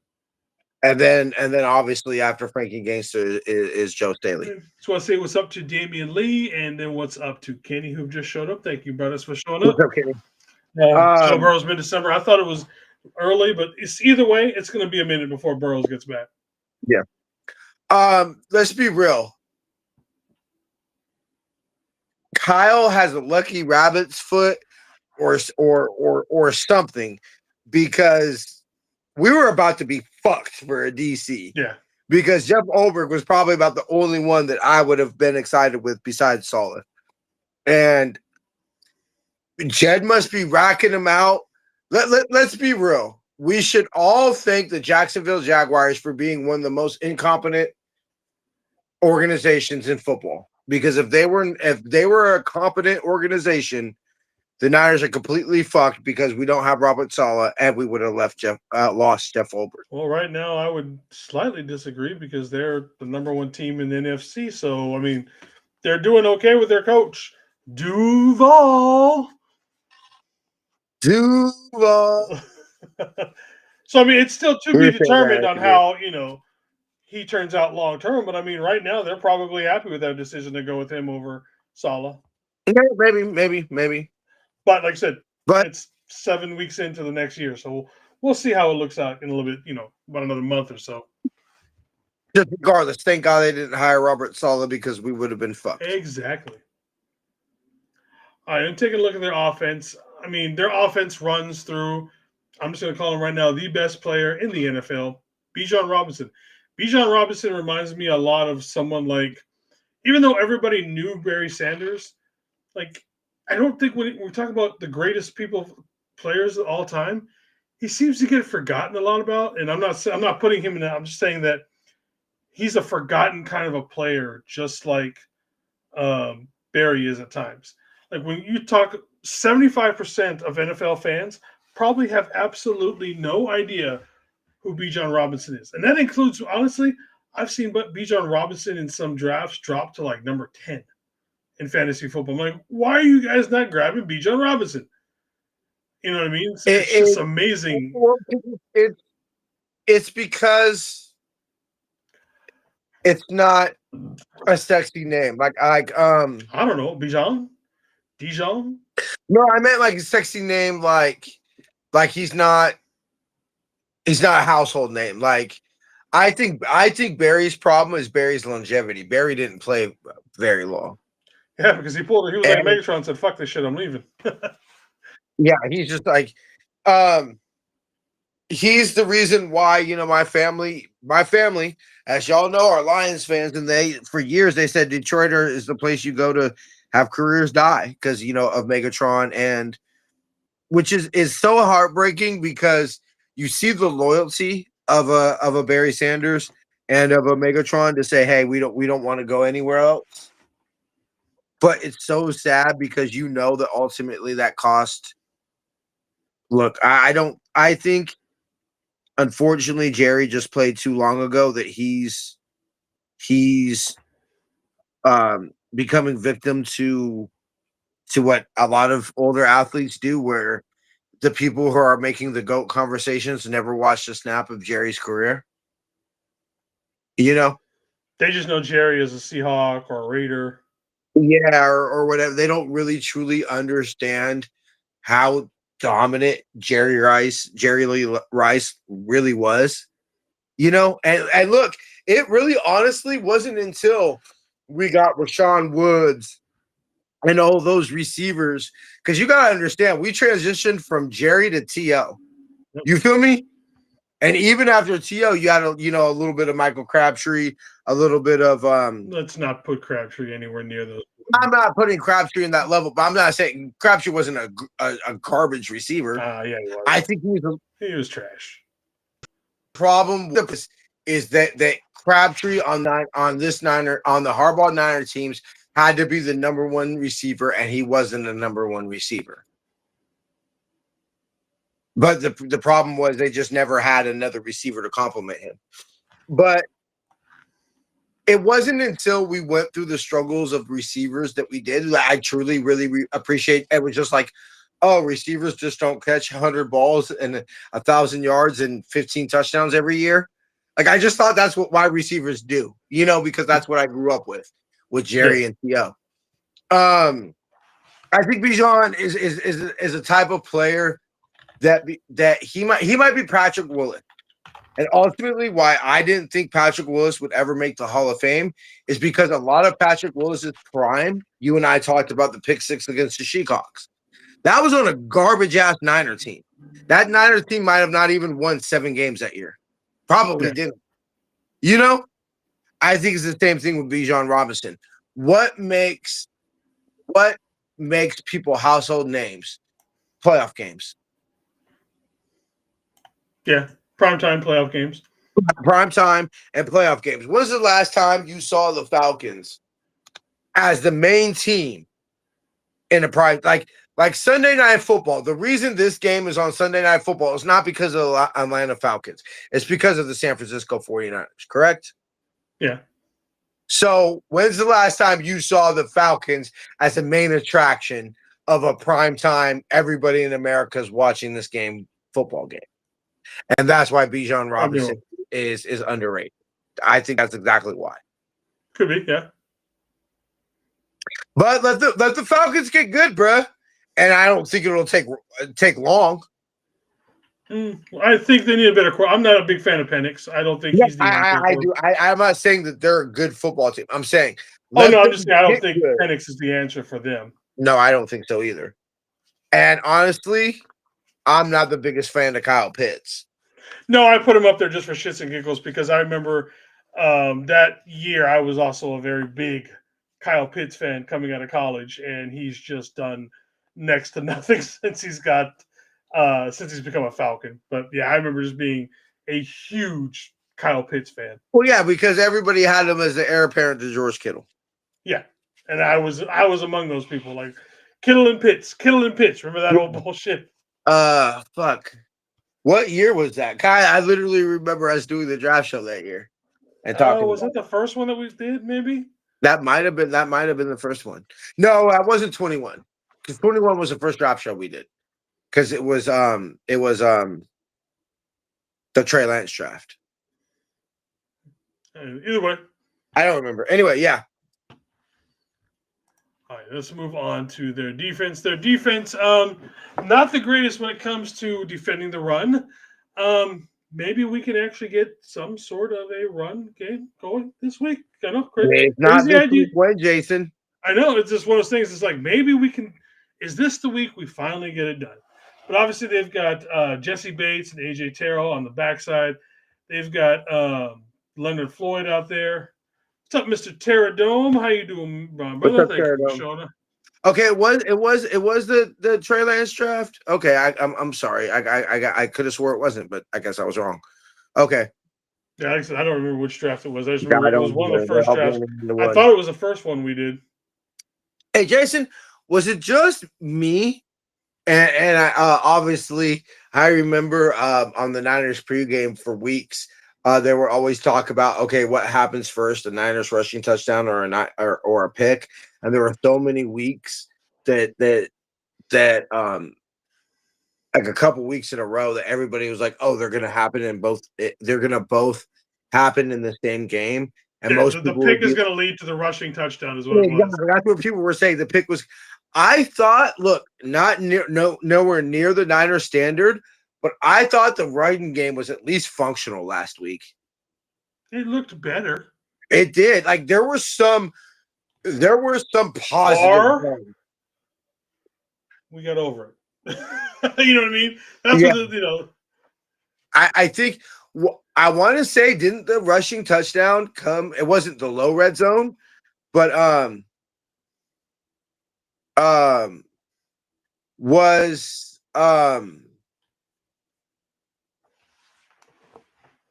S1: And then obviously after Frankie Gangster is Joe Staley.
S2: So I say what's up to Damian Lee, and then what's up to Kenny, who just showed up. Thank you, brothers, for showing up.
S1: What's up, Kenny?
S2: Joe Burrow's mid-December. I thought it was early, but it's either way, it's going to be a minute before Burrows gets back.
S1: Yeah. Let's be real. Kyle has a lucky rabbit's foot or something, because we were about to be fucked for a DC.
S2: Yeah.
S1: Because Jeff Ulbrich was probably about the only one that I would have been excited with besides Saleh. And Jed must be racking him out. Let's be real. We should all thank the Jacksonville Jaguars for being one of the most incompetent organizations in football. Because if they were a competent organization, the Niners are completely fucked because we don't have Robert Saleh, and we would have lost Jeff Ulbrich.
S2: Well, right now I would slightly disagree because they're the number one team in the NFC. So, I mean, they're doing okay with their coach, Duval.
S1: So,
S2: I mean, it's still to be determined on how, he turns out long term. But, I mean, right now they're probably happy with that decision to go with him over Saleh.
S1: Maybe.
S2: But like I said, it's 7 weeks into the next year. So we'll see how it looks out in a little bit, about another month or so.
S1: Just regardless, thank God they didn't hire Robert Saleh because we would have been fucked.
S2: Exactly. All right, I'm taking a look at their offense. I mean, their offense runs through, I'm just going to call him right now, the best player in the NFL, Bijan Robinson. Bijan Robinson reminds me a lot of someone like, even though everybody knew Barry Sanders, like, I don't think when we talk about the greatest players of all time, he seems to get forgotten a lot about. And I'm not putting him in that. I'm just saying that he's a forgotten kind of a player, just like Barry is at times. Like when you talk, 75% of NFL fans probably have absolutely no idea who Bijan Robinson is. And that includes, honestly, I've seen Bijan Robinson in some drafts drop to like number 10. In fantasy football. I'm like, why are you guys not grabbing Bijan Robinson? You know what I mean? It's just amazing.
S1: It's because it's not a sexy name. Like I don't
S2: know, Dijon?
S1: No, I meant like a sexy name, like he's not a household name. Like I think Barry's problem is Barry's longevity. Barry didn't play very long.
S2: Yeah, because he was like Megatron and said, fuck this shit, I'm leaving.
S1: Yeah, he's just like, he's the reason why, my family, as y'all know, are Lions fans, and for years they said Detroit is the place you go to have careers die because of Megatron, and which is so heartbreaking because you see the loyalty of a Barry Sanders and of a Megatron to say, hey, we don't want to go anywhere else. But it's so sad because that ultimately that cost. Look, I think unfortunately Jerry just played too long ago that he's becoming victim to what a lot of older athletes do, where the people who are making the GOAT conversations never watched a snap of Jerry's career.
S2: They just know Jerry as a Seahawk or a Raider.
S1: Yeah, or whatever. They don't really truly understand how dominant Jerry Lee Rice really was. And look, it really honestly wasn't until we got Rashawn Woods and all those receivers, because you got to understand, we transitioned from Jerry to T.O. You feel me? And even after T.O., you had a little bit of Michael Crabtree, a little bit of
S2: Let's not put Crabtree anywhere near those.
S1: I'm not putting Crabtree in that level, but I'm not saying Crabtree wasn't a garbage receiver.
S2: Yeah, he was.
S1: I think
S2: he was trash.
S1: Problem is that Crabtree on the Harbaugh Niner teams had to be the number one receiver, and he wasn't a number one receiver. But the problem was they just never had another receiver to complement him. But it wasn't until we went through the struggles of receivers that we did that I truly, really appreciate. It was just like, oh, receivers just don't catch 100 balls and 1,000 yards and 15 touchdowns every year. Like, I just thought that's what wide receivers do, because that's what I grew up with Jerry and T.O. I think Bijan is a type of player that he might be Patrick Willis. And ultimately, why I didn't think Patrick Willis would ever make the Hall of Fame is because a lot of Patrick Willis's prime, you and I talked about the pick six against the Seahawks. That was on a garbage-ass Niner team. That Niner team might have not even won 7 games that year. Probably didn't. I think it's the same thing with Bijan Robinson. What makes people household names? Playoff games.
S2: Yeah. Primetime playoff games.
S1: Primetime and playoff games. When was the last time you saw the Falcons as the main team in a prime, like Sunday Night Football? The reason this game is on Sunday Night Football is not because of the Atlanta Falcons. It's because of the San Francisco 49ers, correct?
S2: Yeah.
S1: So when's the last time you saw the Falcons as a main attraction of a primetime, everybody in America is watching this football game? And that's why Bijan Robinson is underrated. I think that's exactly why.
S2: Could be, yeah.
S1: But let the Falcons get good, bruh. And I don't think it'll take long.
S2: I think they need a better. I'm not a big fan of Penix. I don't think he's the answer.
S1: I do. I'm not saying that they're a good football team. I'm saying.
S2: I'm just saying I don't think Penix is the answer for them.
S1: No, I don't think so either. And honestly, I'm not the biggest fan of Kyle Pitts.
S2: No, I put him up there just for shits and giggles because I remember that year I was also a very big Kyle Pitts fan coming out of college, and he's just done next to nothing since he's become a Falcon. But yeah, I remember just being a huge Kyle Pitts fan.
S1: Well, yeah, because everybody had him as the heir apparent to George Kittle.
S2: Yeah, and I was among those people, like Kittle and Pitts. Remember that old bullshit?
S1: Fuck. What year was that? Kai, I literally remember us doing the draft show that year. And talking.
S2: Was that the first one that we did? Maybe
S1: that might have been the first one. No, I wasn't 21 because 21 was the first draft show we did because it was the Trey Lance draft.
S2: Either way,
S1: I don't remember. Anyway, yeah.
S2: All right, let's move on to their defense. Their defense, not the greatest when it comes to defending the run. Maybe we can actually get some sort of a run game going this week. I know,
S1: it's not this week when, Jason.
S2: I know, it's just one of those things. It's like maybe we can. Is this the week we finally get it done? But obviously they've got Jesse Bates and AJ Terrell on the backside. They've got Leonard Floyd out there. What's up, Mr. Terradome? How you doing,
S3: What's
S2: brother?
S3: up,
S2: Thanks for
S3: Terradome?
S2: showing up.
S1: Okay, it was the Trey Lance draft. Okay, I'm sorry. I could have swore it wasn't, but I guess I was wrong. Okay.
S2: Yeah, like I said, I don't remember which draft it was. I just
S3: Yeah,
S2: remember
S3: I
S2: it was
S3: don't
S2: one of the
S3: either.
S2: first
S3: They're all
S2: drafts.
S3: blending into
S2: I
S3: one.
S2: thought it was the first one we did.
S1: Hey, Jason, was it just me? And I obviously I remember on the Niners pregame for weeks, there were always talk about, okay, what happens first, a Niners rushing touchdown or a pick, and there were so many weeks that like a couple weeks in a row that everybody was like, oh, they're gonna happen in both. They're gonna both happen in the same game, and
S2: Yeah,
S1: most
S2: the
S1: people would
S2: pick is
S1: be
S2: going to lead to the rushing touchdown, is what it was.
S1: exactly. That's what people were saying. The pick was. I thought, look, not near, nowhere near the Niners standard, but I thought the running game was at least functional last week.
S2: It looked better.
S1: It did. Like there were some positive.
S2: Or we got over it. You know what I mean? That's
S1: Yeah.
S2: what
S1: I think I want to say, didn't the rushing touchdown come? It wasn't the low red zone, but was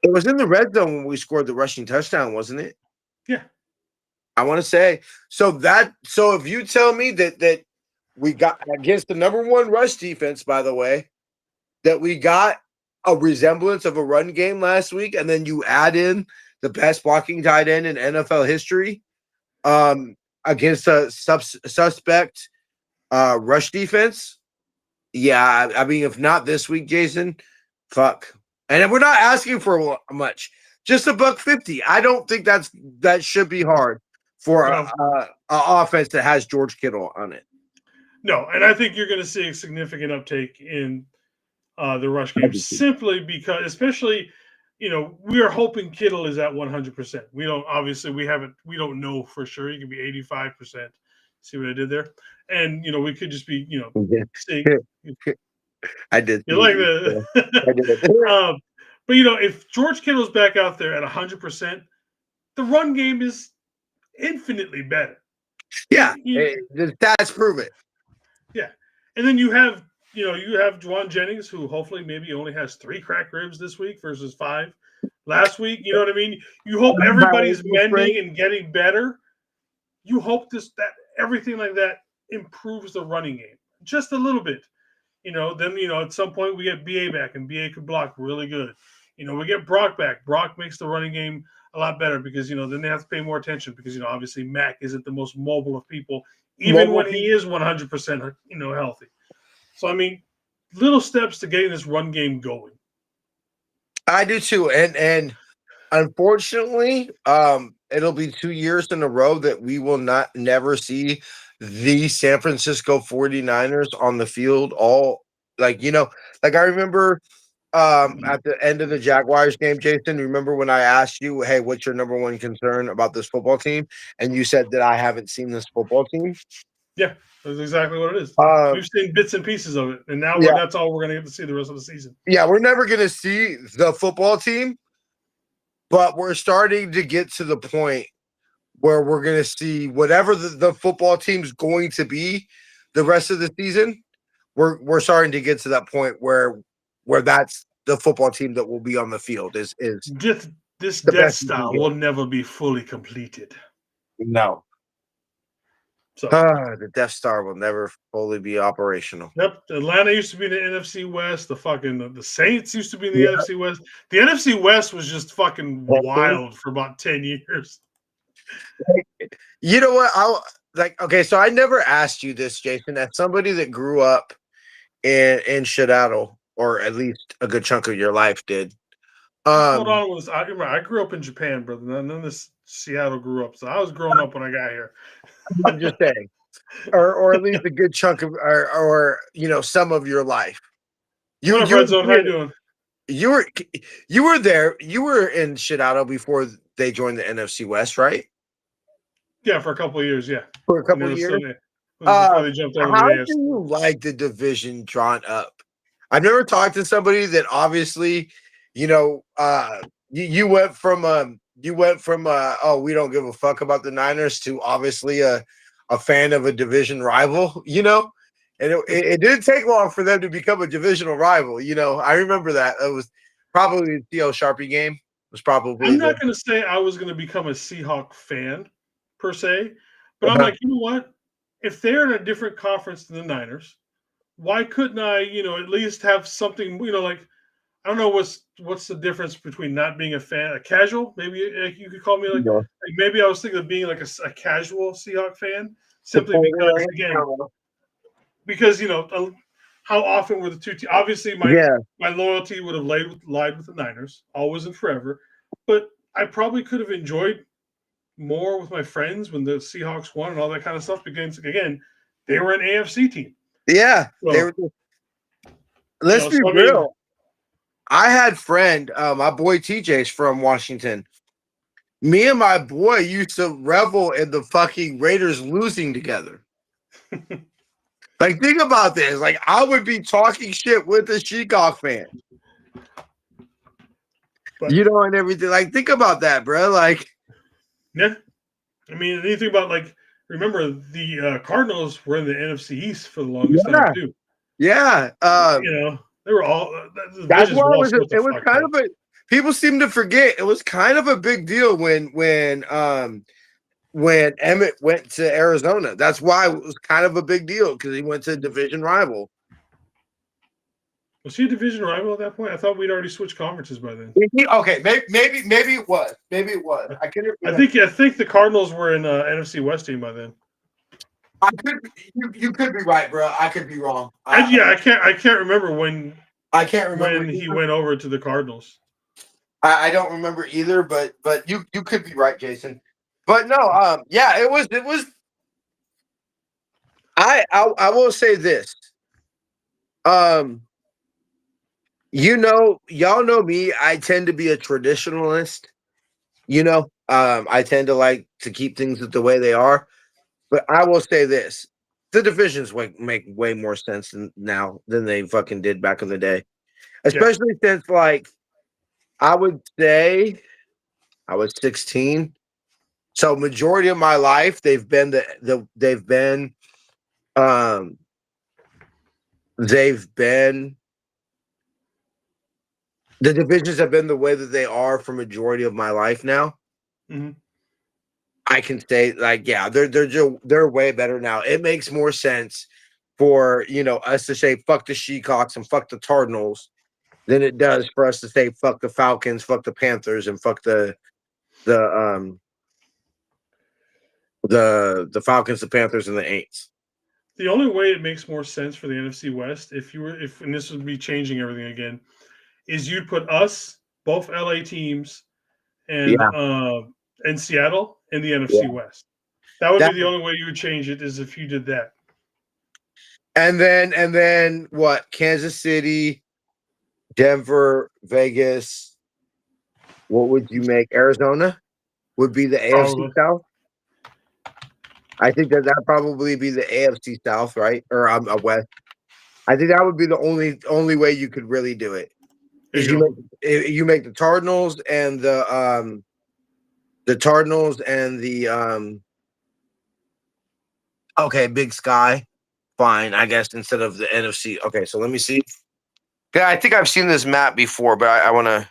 S1: it was in the red zone when we scored the rushing touchdown, wasn't it?
S2: Yeah.
S1: I want to say so if you tell me that we got against the number one rush defense, by the way, that we got a resemblance of a run game last week, and then you add in the best blocking tight end in NFL history against a suspect rush defense. Yeah, I mean, if not this week, Jason, fuck. And we're not asking for much, just $150. I don't think that should be hard for an offense that has George Kittle on it.
S2: No, and I think you're going to see a significant uptake in the rush game simply because, especially, we are hoping Kittle is at 100%. We don't know for sure. He could be 85%. See what I did there? And, we could just be, see.
S1: I did.
S2: You like that?
S1: I did.
S2: But, if George Kittle's back out there at 100%, the run game is infinitely better.
S1: Yeah, the stats prove it.
S2: Yeah. And then you have Juwan Jennings, who hopefully maybe only has 3 cracked ribs this week versus 5 last week. You know what I mean? You hope everybody's mending and getting better. You hope that everything like that improves the running game just a little bit. Then, at some point we get BA back, and BA could block really good. We get Brock back. Brock makes the running game a lot better because, then they have to pay more attention because, obviously Mac isn't the most mobile of people, even when he is 100%, healthy. So, I mean, little steps to getting this run game going.
S1: I do too. And unfortunately, it'll be 2 years in a row that we will never see the San Francisco 49ers on the field. I remember at the end of the Jaguars game, Jason, remember when I asked you, hey, what's your number one concern about this football team? And you said that I haven't seen this football team.
S2: Yeah, that's exactly what it is. We've seen bits and pieces of it, and now that's all we're going to get to see the rest of the season.
S1: Yeah, we're never going to see the football team, but we're starting to get to the point where we're going to see whatever the football team's going to be the rest of the season. We're starting to get to that point where that's the football team that will be on the field. Is
S2: this Death Star will never be fully completed.
S1: No. So the Death Star will never fully be operational.
S2: Yep. Atlanta used to be in the NFC West. The Saints used to be in the NFC West. The NFC West was just fucking wild for about 10 years.
S1: You know what? So I never asked you this, Jason, as somebody that grew up in Seattle, or at least a good chunk of your life did.
S2: Hold on, I grew up in Japan, brother. None of this Seattle grew up, so I was growing up when I got here.
S1: I'm just saying, or at least a good chunk of, or some of your life.
S2: What up, Red Zone? How you doing?
S1: You were there. You were in Seattle before they joined the NFC West, right?
S2: Yeah, for a couple of years. Yeah,
S1: for a couple of years.
S2: Before they jumped over
S1: how
S2: the AFC.
S1: do you like the division drawn up I've never talked to somebody that obviously, you went from oh, we don't give a fuck about the Niners to obviously a fan of a division rival, and it didn't take long for them to become a divisional rival. I remember that. It was probably the Theo Sharpie game. Was probably
S2: I'm not going to say I was going to become a Seahawk fan per se, but I'm like, you know what? If they're in a different conference than the Niners, why couldn't I, at least have something, like I don't know what's the difference between not being a fan, a casual, maybe you could call me like maybe I was thinking of being like a casual Seahawk fan simply because how often were the two teams? Obviously, my loyalty would have lied with the Niners, always and forever. But I probably could have enjoyed more with my friends when the Seahawks won and all that kind of stuff. Because again, they were an AFC team.
S1: Yeah,
S2: so,
S1: they were. Let's be real. I had friend, my boy TJ's from Washington. Me and my boy used to revel in the fucking Raiders losing together. Like, think about this. Like, I would be talking shit with the Seahawks fan. But, and everything. Like, think about that, bro. Like,
S2: yeah. I mean, anything about, like, remember the Cardinals were in the NFC East for the longest time, too.
S1: Yeah.
S2: They were all.
S1: That's why it was kind of a. People seem to forget it was kind of a big deal when Emmett went to Arizona. That's why it was kind of a big deal because he went to a division rival.
S2: Was he a division rival at that point? I thought we'd already switched conferences by then.
S1: Okay, maybe it was. Maybe it was. I
S2: think the Cardinals were in NFC West team by then.
S1: You could be right, bro. I could be wrong.
S2: I can't remember when.
S1: I can't remember
S2: when he went over to the Cardinals.
S1: I don't remember either, but you could be right, Jason. But no, it was. I will say this. Y'all know me. I tend to be a traditionalist. I tend to like to keep things the way they are. But I will say this: the divisions make way more sense now than they fucking did back in the day, especially since like I would say I was 16, so majority of my life they've been the divisions have been the way that they are for majority of my life now.
S2: Mm-hmm.
S1: I can say they're way better now. It makes more sense for us to say fuck the Seahawks and fuck the Cardinals than it does for us to say fuck the Falcons, fuck the Panthers, and fuck the Falcons, the Panthers, and the Aints.
S2: The only way it makes more sense for the NFC West, and this would be changing everything again, is you'd put us, both LA teams, and Seattle in the NFC West. That would be the only way you would change it, is if you did that.
S1: And then what? Kansas City, Denver, Vegas. What would you make? Arizona would be the AFC South. I think that probably be the AFC South, right? Or West. I think that would be the only way you could really do it. Is you make the Cardinals and the Big Sky, fine, I guess, instead of the NFC. Okay, so let me see. Yeah, I think I've seen this map before, but I want to.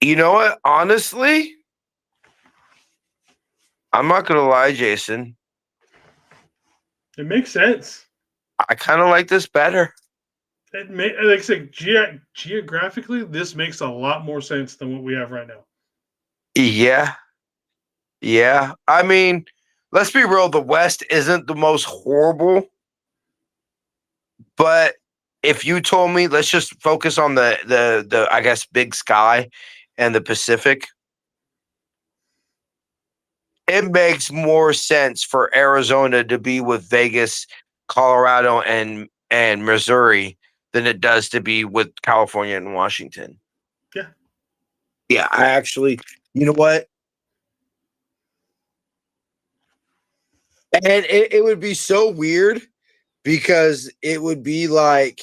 S1: You know what? Honestly, I'm not gonna lie, Jason.
S2: It makes sense.
S1: I kind of like this better.
S2: Like I said, geographically, this makes a lot more sense than what we have right now.
S1: Yeah. I mean, let's be real. The West isn't the most horrible, but if you told me, let's just focus on the I guess Big Sky and the Pacific. It makes more sense for Arizona to be with Vegas, Colorado, and Missouri than it does to be with California and Washington. Yeah, I actually, you know what? And it would be so weird because it would be like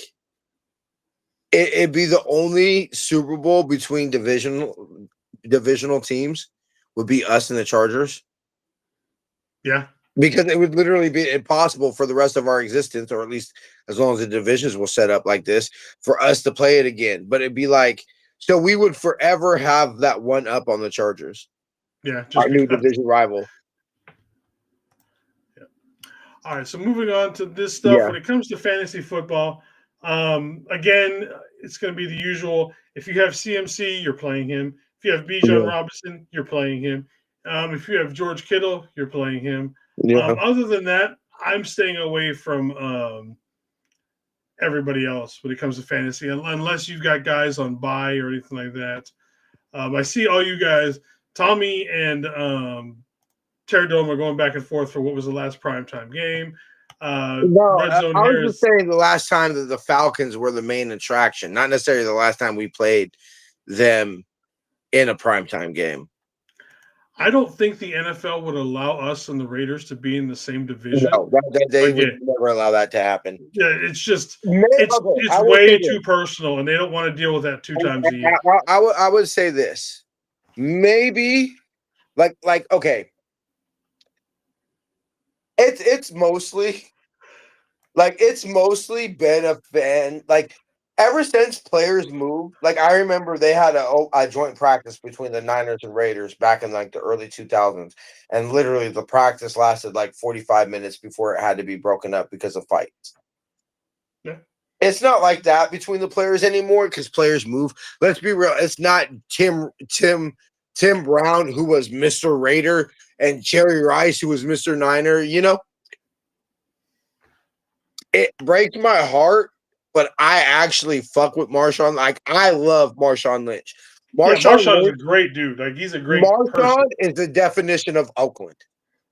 S1: it'd be the only Super Bowl between divisional teams would be us and the Chargers.
S2: Yeah.
S1: Because it would literally be impossible for the rest of our existence, or at least as long as the divisions will set up like this, for us to play it again. But it'd be like, so we would forever have that one up on the Chargers.
S2: Yeah.
S1: Our new division rival.
S2: Yeah. All right. So moving on to this stuff.
S1: Yeah.
S2: When it comes to fantasy football, again, it's going to be the usual. If you have CMC, you're playing him. If you have Bijan Robinson, you're playing him. If you have George Kittle, you're playing him.
S1: Yeah.
S2: Other than that, I'm staying away from everybody else when it comes to fantasy, unless you've got guys on bye or anything like that. I see all you guys, Tommy and Terry Dome, are going back and forth for what was the last primetime game.
S1: No,
S2: Red Zone
S1: I was
S2: Harris.
S1: just saying the last time that the Falcons were the main attraction, not necessarily the last time we played them in a primetime game.
S2: I don't think the NFL would allow us and the Raiders to be in the same division.
S1: No, they would never allow that to happen.
S2: Yeah, it's just it's way too personal, and they don't want to deal with that 2 times a year.
S1: I would say this, maybe, like okay, it's mostly been a fan like. Ever since players moved, like I remember they had a joint practice between the Niners and Raiders back in like the early 2000s. And literally the practice lasted like 45 minutes before it had to be broken up because of fights.
S2: Yeah.
S1: It's not like that between the players anymore because players move. Let's be real. It's not Tim Brown, who was Mr. Raider, and Jerry Rice, who was Mr. Niner. You know, it breaks my heart. But I actually fuck with Marshawn. Like, I love Marshawn Lynch.
S2: Marshawn is a great dude. Like, he's a great person.
S1: Is the definition of Oakland.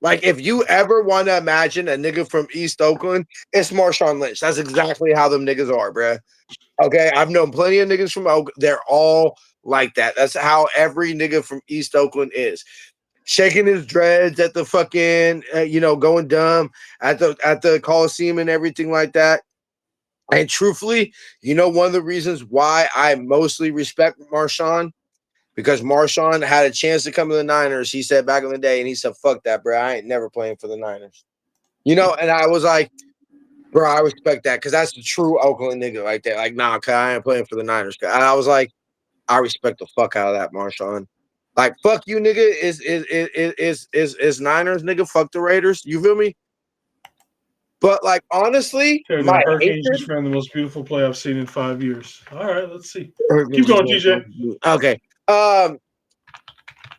S1: Like, if you ever want to imagine a nigga from East Oakland, it's Marshawn Lynch. That's exactly how them niggas are, bruh. Okay, I've known plenty of niggas from Oakland. They're all like that. That's how every nigga from East Oakland is. Shaking his dreads at the fucking, going dumb at the Coliseum and everything like that. And truthfully, one of the reasons why I mostly respect Marshawn, because Marshawn had a chance to come to the Niners, he said back in the day, and he said, fuck that, bro. I ain't never playing for the Niners. And I was like, bro, I respect that, because that's the true Oakland nigga like that. Like, nah, cause I ain't playing for the Niners. And I was like, I respect the fuck out of that, Marshawn. Like, fuck you, nigga, is Niners, nigga, fuck the Raiders. You feel me? But like honestly,
S2: my Hurricanes just ran the most beautiful play I've seen in 5 years. All right, let's see. Keep going, TJ.
S1: Okay. I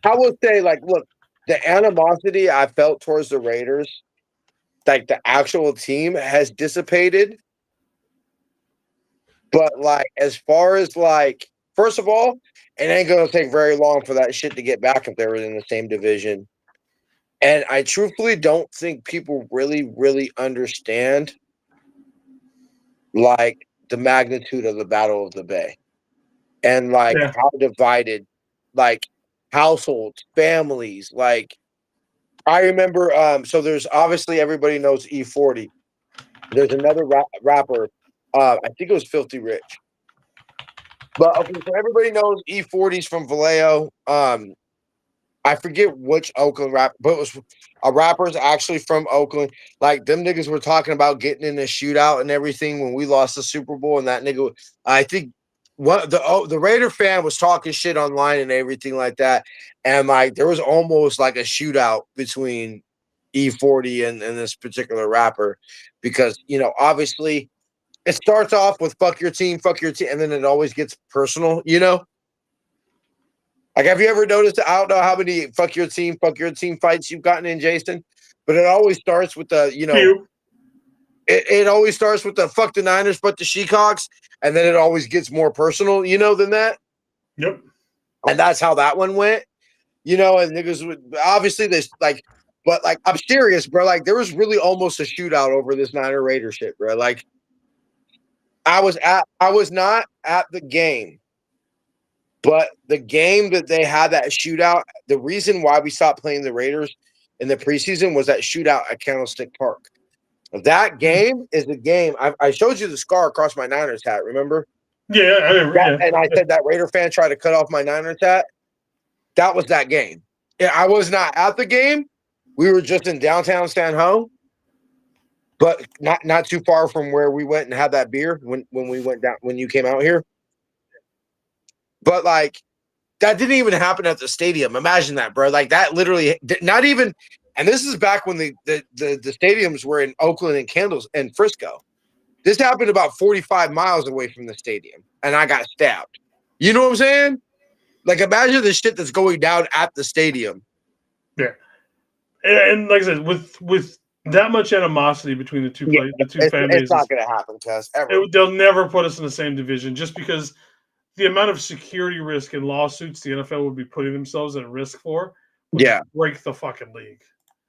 S1: will say, like, look, the animosity I felt towards the Raiders, like the actual team, has dissipated. But like, as far as like, first of all, it ain't gonna take very long for that shit to get back if they were in the same division. And I truthfully don't think people really, really understand like the magnitude of the Battle of the Bay and like how divided like households, families, like I remember so there's obviously everybody knows E40. There's another rapper, I think it was Filthy Rich. But okay, so everybody knows E40's from Vallejo. I forget which Oakland rapper, but it was a rapper's actually from Oakland. Like, them niggas were talking about getting in a shootout and everything when we lost the Super Bowl. And that nigga, I think the Raider fan was talking shit online and everything like that. And like, there was almost like a shootout between E40 and this particular rapper because, obviously it starts off with fuck your team, and then it always gets personal, Like, have you ever noticed? I don't know how many fuck your team fights you've gotten in, Jason, but it always starts with the, it always starts with the fuck the Niners, but the Seahawks, and then it always gets more personal, than that.
S2: Yep.
S1: And that's how that one went, and niggas would obviously this like, but like, I'm serious, bro. Like, there was really almost a shootout over this Niner Raider shit, bro. Like, I was not at the game. But the game that they had that shootout, the reason why we stopped playing the Raiders in the preseason was that shootout at Candlestick Park.
S3: That game is the game. I showed you the scar across my Niners hat, remember?
S2: Yeah, I remember. Yeah.
S3: And I said that Raider fan tried to cut off my Niners hat. That was that game. Yeah, I was not at the game. We were just in downtown San Ho, but not too far from where we went and had that beer when we went down when you came out here. But like that didn't even happen at the stadium. Imagine that, bro. Like that literally not even. And this is back when the stadiums were in Oakland and Candles and Frisco. This happened about 45 miles away from the stadium, and I got stabbed. You know what I'm saying? Like, imagine the shit that's going down at the stadium.
S2: Yeah, and like I said, with that much animosity between the two fan bases,
S3: it's not going to happen, cuz
S2: they'll never put us in the same division just because the amount of security risk and lawsuits the NFL would be putting themselves at risk for would break the fucking league.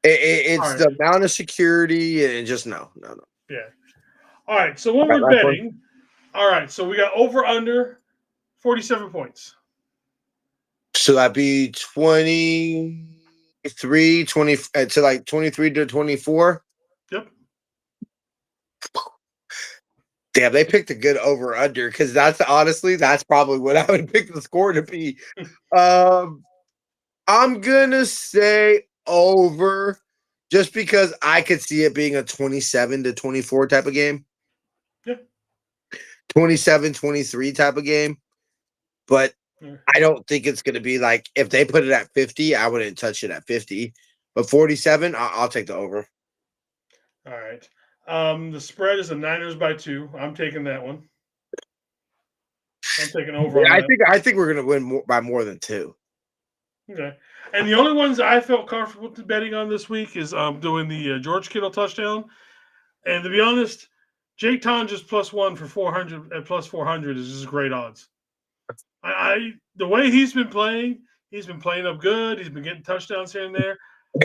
S3: It's the amount of security and just no.
S2: Yeah. All right. So when we're betting, all right. So we got over under 47 points.
S3: So that'd be 23, 20 to like 23 to 24.
S2: Yep.
S3: Damn, they picked a good over under because that's probably what I would pick the score to be. I'm gonna say over just because I could see it being a 27 to 24 type of game.
S2: Yeah.
S3: 27-23 type of game. But I don't think it's going to be like if they put it at 50, I wouldn't touch it at 50. But 47, I'll take the over.
S2: All right. The spread is the Niners by 2. I'm taking that one. I'm taking over.
S3: Yeah, I think we're going to win by more than 2.
S2: Okay. And the only ones I felt comfortable betting on this week is doing the George Kittle touchdown. And to be honest, Jake Tonjes +1 for 400 at +400 is just great odds. The way he's been playing up good. He's been getting touchdowns here and there.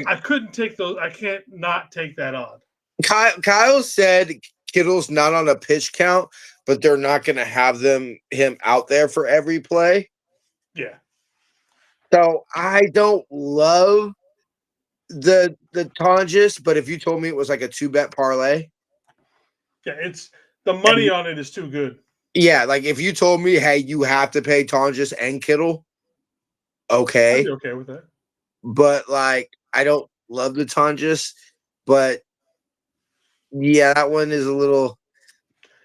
S2: I couldn't take those. I can't not take that odd.
S3: Kyle said Kittle's not on a pitch count, but they're not going to have him out there for every play.
S2: Yeah.
S3: So I don't love the Tonjes, but if you told me it was like a 2-bet parlay.
S2: Yeah, it's the money on it is too good.
S3: Yeah, like if you told me, hey, you have to pay Tonjes and Kittle, okay.
S2: I'd be okay with that.
S3: But like I don't love the Tonjes, but yeah, that one is a little.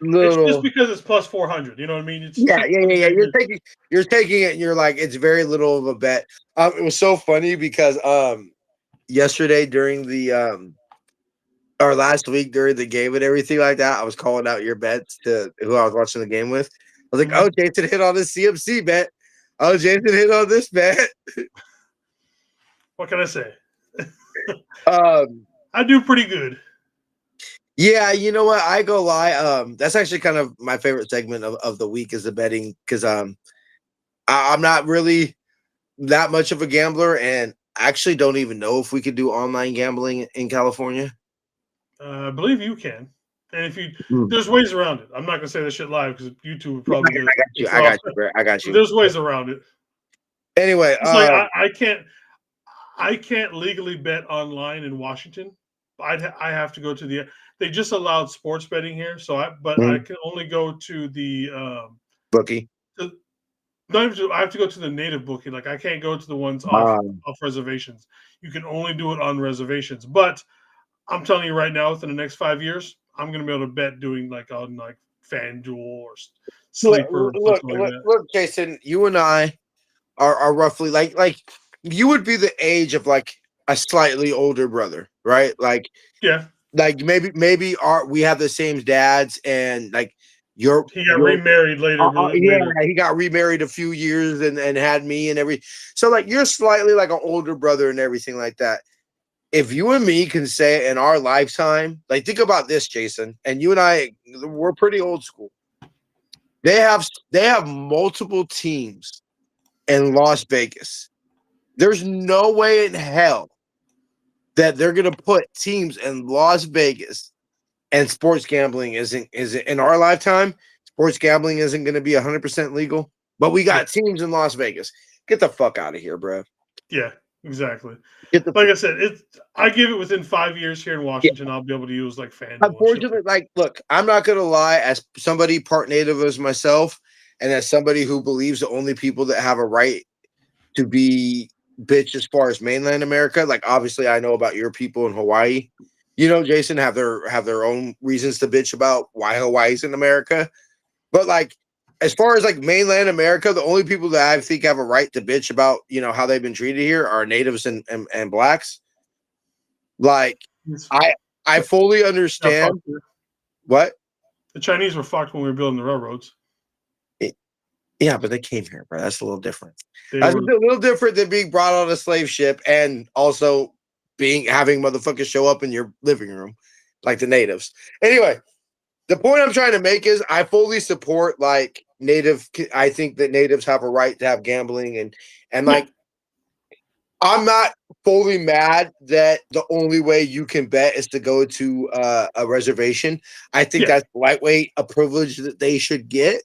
S2: It's just because it's +400. You know what I mean?
S3: Yeah. You're taking it, and you're like, it's very little of a bet. It was so funny because yesterday during the or last week during the game and everything like that, I was calling out your bets to who I was watching the game with. I was like, oh, Jason hit on this CMC bet. Oh, Jason hit on this bet.
S2: What can I say? I do pretty good.
S3: Yeah, you know what? I go lie. That's actually kind of my favorite segment of the week is the betting because I'm not really that much of a gambler and actually don't even know if we could do online gambling in California.
S2: I believe you can. And if there's ways around it. I'm not gonna say this shit live because YouTube would probably get it.
S3: I got you.
S2: There's ways around it.
S3: Anyway,
S2: it's like I can't legally bet online in Washington. I have to go to they just allowed sports betting here, so I can only go to the
S3: bookie.
S2: I have to go to the native bookie. Like I can't go to the ones off reservations. You can only do it on reservations. But I'm telling you right now, within the next 5 years, I'm going to be able to bet doing like on like FanDuel or Sleeper.
S3: Look, Jason, you and I are roughly like you would be the age of like a slightly older brother, right? Like
S2: yeah,
S3: like maybe we have the same dads and like
S2: he got remarried later.
S3: He got remarried a few years and had me and so like you're slightly like an older brother and everything like that. If you and me can say in our lifetime, like think about this, Jason, and you and I, we're pretty old school. They have multiple teams in Las Vegas. There's no way in hell that they're gonna put teams in Las Vegas and sports gambling isn't in our lifetime. Sports gambling isn't gonna be 100% legal, but we got teams in Las Vegas. Get the fuck out of here, bro.
S2: Yeah. Exactly.
S1: Get the
S2: Like I said, I give it within 5 years here in Washington, I'll be able to use like FanDuel.
S1: Unfortunately, like, look, I'm not gonna lie. As somebody part native as myself, and as somebody who believes the only people that have a right to be bitch as far as mainland America, like obviously I know about your people in Hawaii. You know, Jason have their own reasons to bitch about why Hawaii's in America. But like as far as like mainland America, the only people that I think have a right to bitch about, you know, how they've been treated here are natives and blacks. Like I fully understand what
S2: the Chinese were fucked when we were building the railroads.
S1: Yeah, but they came here, bro. That's a little different.
S2: They
S1: That's
S2: were,
S1: a little different than being brought on a slave ship and also having motherfuckers show up in your living room like the natives. Anyway, the point I'm trying to make is I fully support like native. I think that natives have a right to have gambling and like I'm not fully mad that the only way you can bet is to go to a reservation. I think that's lightweight, a privilege that they should get.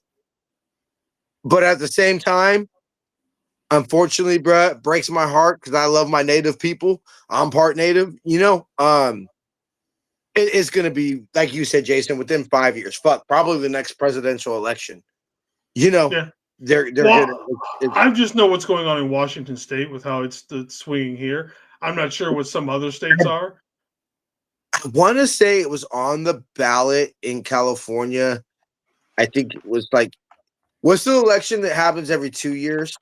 S1: But at the same time, unfortunately, bruh, it breaks my heart because I love my native people. I'm part native, you know. It's gonna be like you said, Jason, within 5 years. Fuck, probably the next presidential election. You know, they're gonna.
S2: I just know what's going on in Washington State with how it's swinging here. I'm not sure what some other states are.
S1: I want to say it was on the ballot in California. I think it was like, what's the election that happens every 2 years?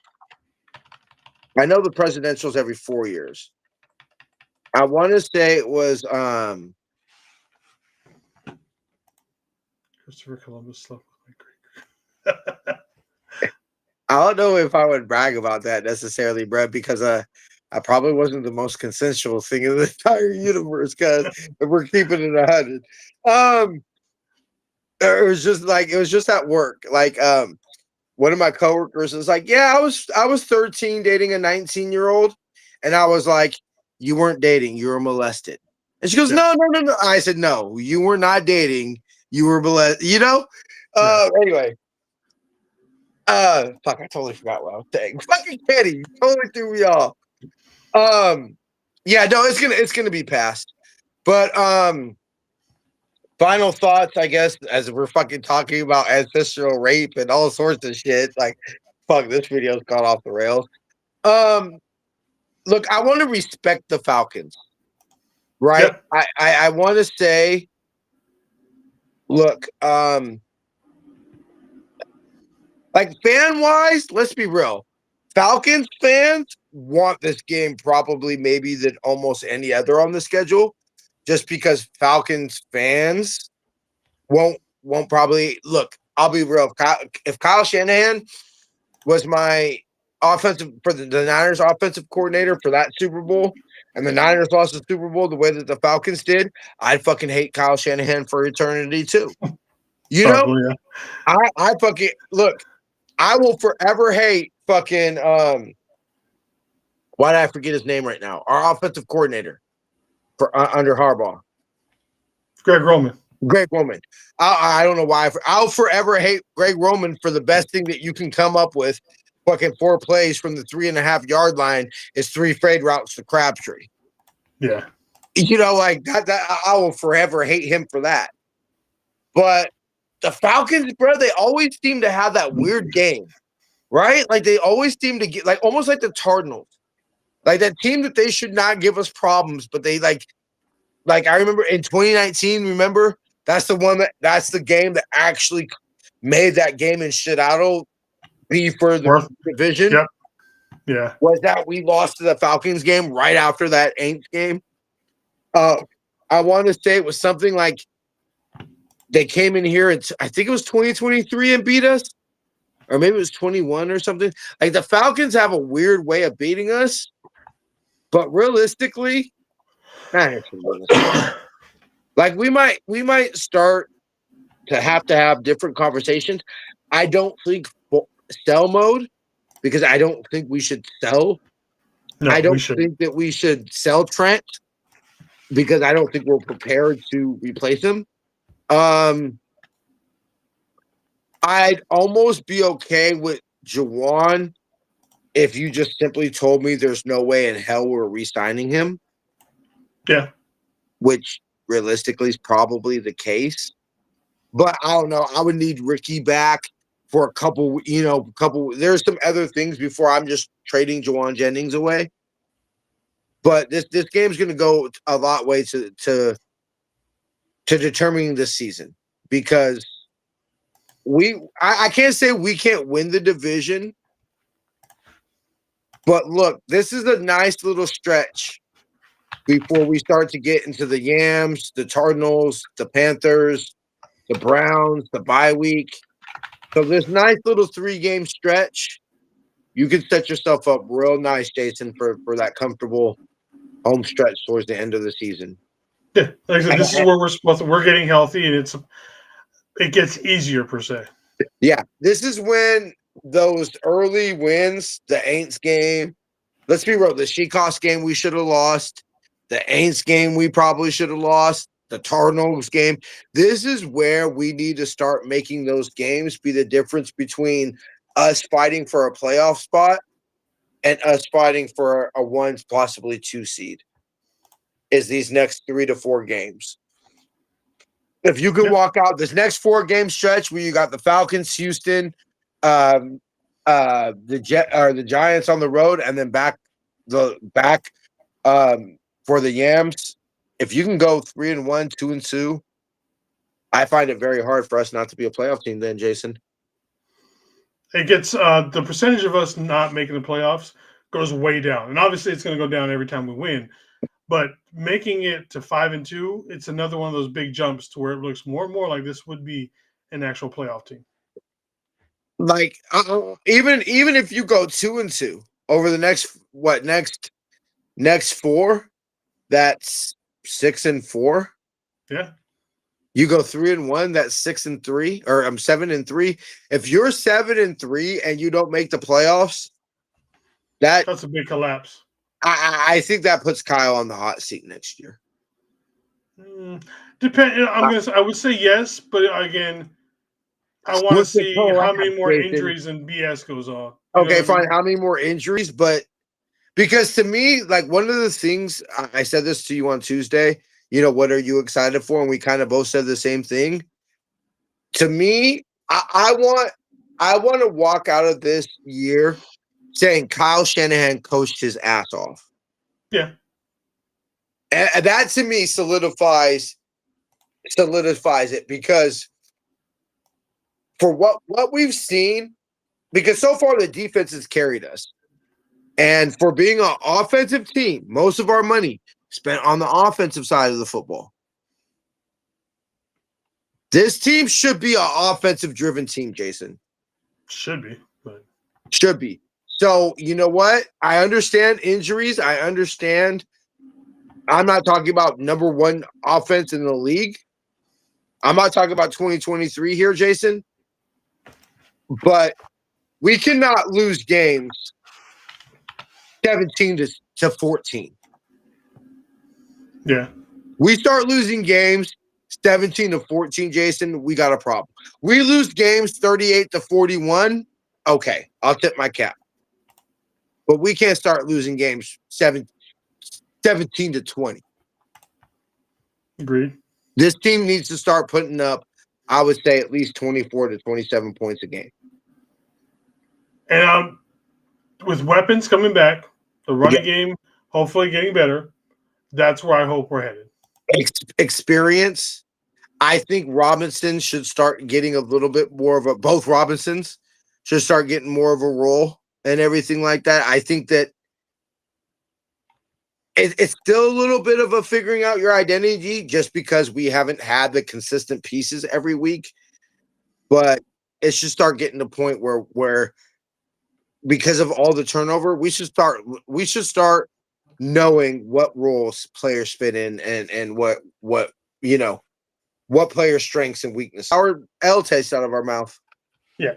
S1: I know the presidential's every 4 years. I want to say it was
S2: Christopher Columbus slept with my Greek.
S1: I don't know if I would brag about that necessarily, Brett, because I probably wasn't the most consensual thing in the entire universe. Because if we're keeping it 100, it was just at work. Like one of my coworkers was like, "Yeah, I was 13 dating a 19-year-old," and I was like, "You weren't dating, you were molested." And she goes, "No, no, no, no." I said, "No, you were not dating, you were molested." You know. Anyway. Fuck, I totally forgot what I was saying. Fucking Kenny, you totally threw me off. Yeah, no, it's gonna be passed. But final thoughts, I guess, as we're fucking talking about ancestral rape and all sorts of shit. Like, fuck, this video's gone off the rails. Look, I want to respect the Falcons, right?
S2: Yep.
S1: I want to say, look, like fan wise, let's be real. Falcons fans want this game probably maybe than almost any other on the schedule, just because Falcons fans won't probably look. I'll be real. If Kyle Shanahan was my offensive for the Niners offensive coordinator for that Super Bowl, and the Niners lost the Super Bowl the way that the Falcons did, I'd fucking hate Kyle Shanahan for eternity too. You know, I fucking look. I will forever hate fucking why did I forget his name right now? Our offensive coordinator for under Harbaugh.
S2: Greg Roman.
S1: Greg Roman. I don't know why. I'll forever hate Greg Roman for the best thing that you can come up with. Fucking 4 plays from the 3.5 yard line is 3 fade routes to Crabtree.
S2: Yeah.
S1: You know, like that I will forever hate him for that. But the Falcons, bro, they always seem to have that weird game, right? Like they always seem to get like almost like the Cardinals. Like that team that they should not give us problems, but they like I remember in 2019, remember? That's the game that actually made that game in Chicago be for the division.
S2: Yep. Yeah.
S1: Was that we lost to the Falcons game right after that Aints game? I want to say it was something like they came in here and I think it was 2023 and beat us, or maybe it was 21 or something. Like the Falcons have a weird way of beating us, but realistically, like we might start to have different conversations. I don't think sell mode because I don't think we should sell.
S2: No,
S1: I don't think that we should sell Trent because I don't think we're prepared to replace him. I'd almost be okay with Juwan if you just simply told me there's no way in hell we're re-signing him,
S2: Yeah.
S1: which realistically is probably the case. But I don't know. I would need Ricky back for a couple. There's some other things before I'm just trading Juwan Jennings away. But this game's going to go a lot way to determining this season because I can't say we can't win the division, but look, this is a nice little stretch before we start to get into the Yams, the Cardinals, the Panthers, the Browns, the bye week. So this nice little 3-game stretch, you can set yourself up real nice, Jason, for that comfortable home stretch towards the end of the season.
S2: Yeah, like I said, this is where we're getting healthy, and it gets easier per se.
S1: Yeah, this is when those early wins, the Aints game, let's be real, the Sheikos game we should have lost, the Aints game we probably should have lost, the Cardinals game. This is where we need to start making those games be the difference between us fighting for a playoff spot and us fighting for a 1, possibly 2 seed. Is these next 3 to 4 games. If you could walk out this next 4-game stretch where you got the Falcons, Houston, the Giants on the road, and then back for the Yams. If you can go 3-1, 2-2, I find it very hard for us not to be a playoff team. Then, Jason,
S2: it gets the percentage of us not making the playoffs goes way down, and obviously it's going to go down every time we win. But making it to 5-2, it's another one of those big jumps to where it looks more and more like this would be an actual playoff team.
S1: Like even if you go 2-2 over the next 4, that's 6-4.
S2: Yeah.
S1: You go 3-1, that's 6-3, or I'm 7-3. If you're 7-3 and you don't make the playoffs,
S2: that's a big collapse.
S1: I think that puts Kyle on the hot seat next year.
S2: I would say yes, but again, I want to see how many more injuries and BS goes on.
S1: Okay, fine. How many more injuries? But because to me, like one of the things I said this to you on Tuesday, what are you excited for? And we kind of both said the same thing. To me, I want to walk out of this year saying Kyle Shanahan coached his ass off.
S2: Yeah.
S1: And that to me solidifies it because for what we've seen, because so far the defense has carried us. And for being an offensive team, most of our money spent on the offensive side of the football. This team should be an offensive-driven team, Jason.
S2: Should be.
S1: Should be. So, you know what? I understand injuries. I understand. I'm not talking about number 1 offense in the league. I'm not talking about 2023 here, Jason. But we cannot lose games 17-14.
S2: Yeah.
S1: We start losing games 17-14, Jason, we got a problem. We lose games 38-41. Okay, I'll tip my cap. But we can't start losing games 17-20.
S2: Agreed.
S1: This team needs to start putting up, I would say, at least 24 to 27 points a game.
S2: And with weapons coming back, the running game hopefully getting better, that's where I hope we're headed.
S1: Experience. I think Robinson should start getting a little bit more of both Robinsons should start getting more of a role and everything like that. I think that it's still a little bit of a figuring out your identity just because we haven't had the consistent pieces every week. But it should start getting to the point where because of all the turnover, we should start knowing what roles players fit in and what players' strengths and weaknesses. Our L taste out of our mouth.
S2: Yeah.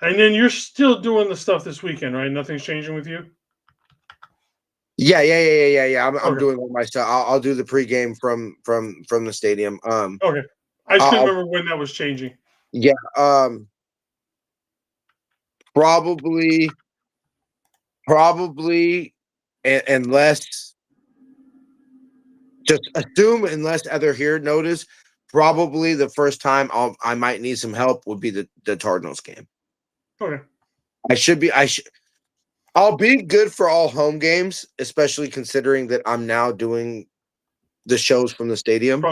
S2: And then you're still doing the stuff this weekend, right? Nothing's changing with you?
S1: Yeah. I'm doing it myself. I'll do the pregame from the stadium.
S2: Okay. I just couldn't remember when that was changing.
S1: Yeah. Probably Probably, unless just assume unless other here notice, probably the first time I might need some help would be the Cardinals game.
S2: Okay.
S1: I'll be good for all home games, especially considering that I'm now doing the shows from the stadium.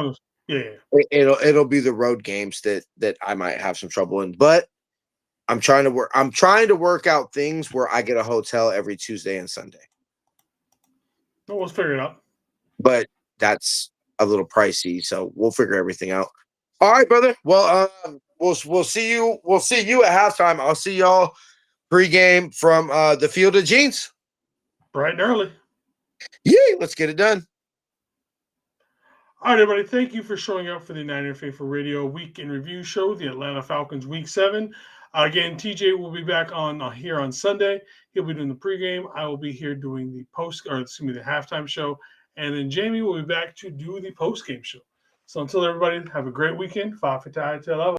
S2: Yeah.
S1: It'll be the road games that I might have some trouble in, but I'm trying to work out things where I get a hotel every Tuesday and Sunday.
S2: Well, let's figure it out.
S1: But that's a little pricey, so we'll figure everything out. All right, brother. Well, we'll see you. We'll see you at halftime. I'll see y'all pregame from the Field of Jeans.
S2: Bright and early.
S1: Yay! Let's get it done.
S2: All right, everybody. Thank you for showing up for the Niner Faithful Radio Week in Review Show, the Atlanta Falcons Week 7. Again, TJ will be back on here on Sunday. He'll be doing the pregame. I will be here doing the the halftime show. And then Jamie will be back to do the postgame show. So until everybody, have a great weekend. Fa Fatai Te Lava.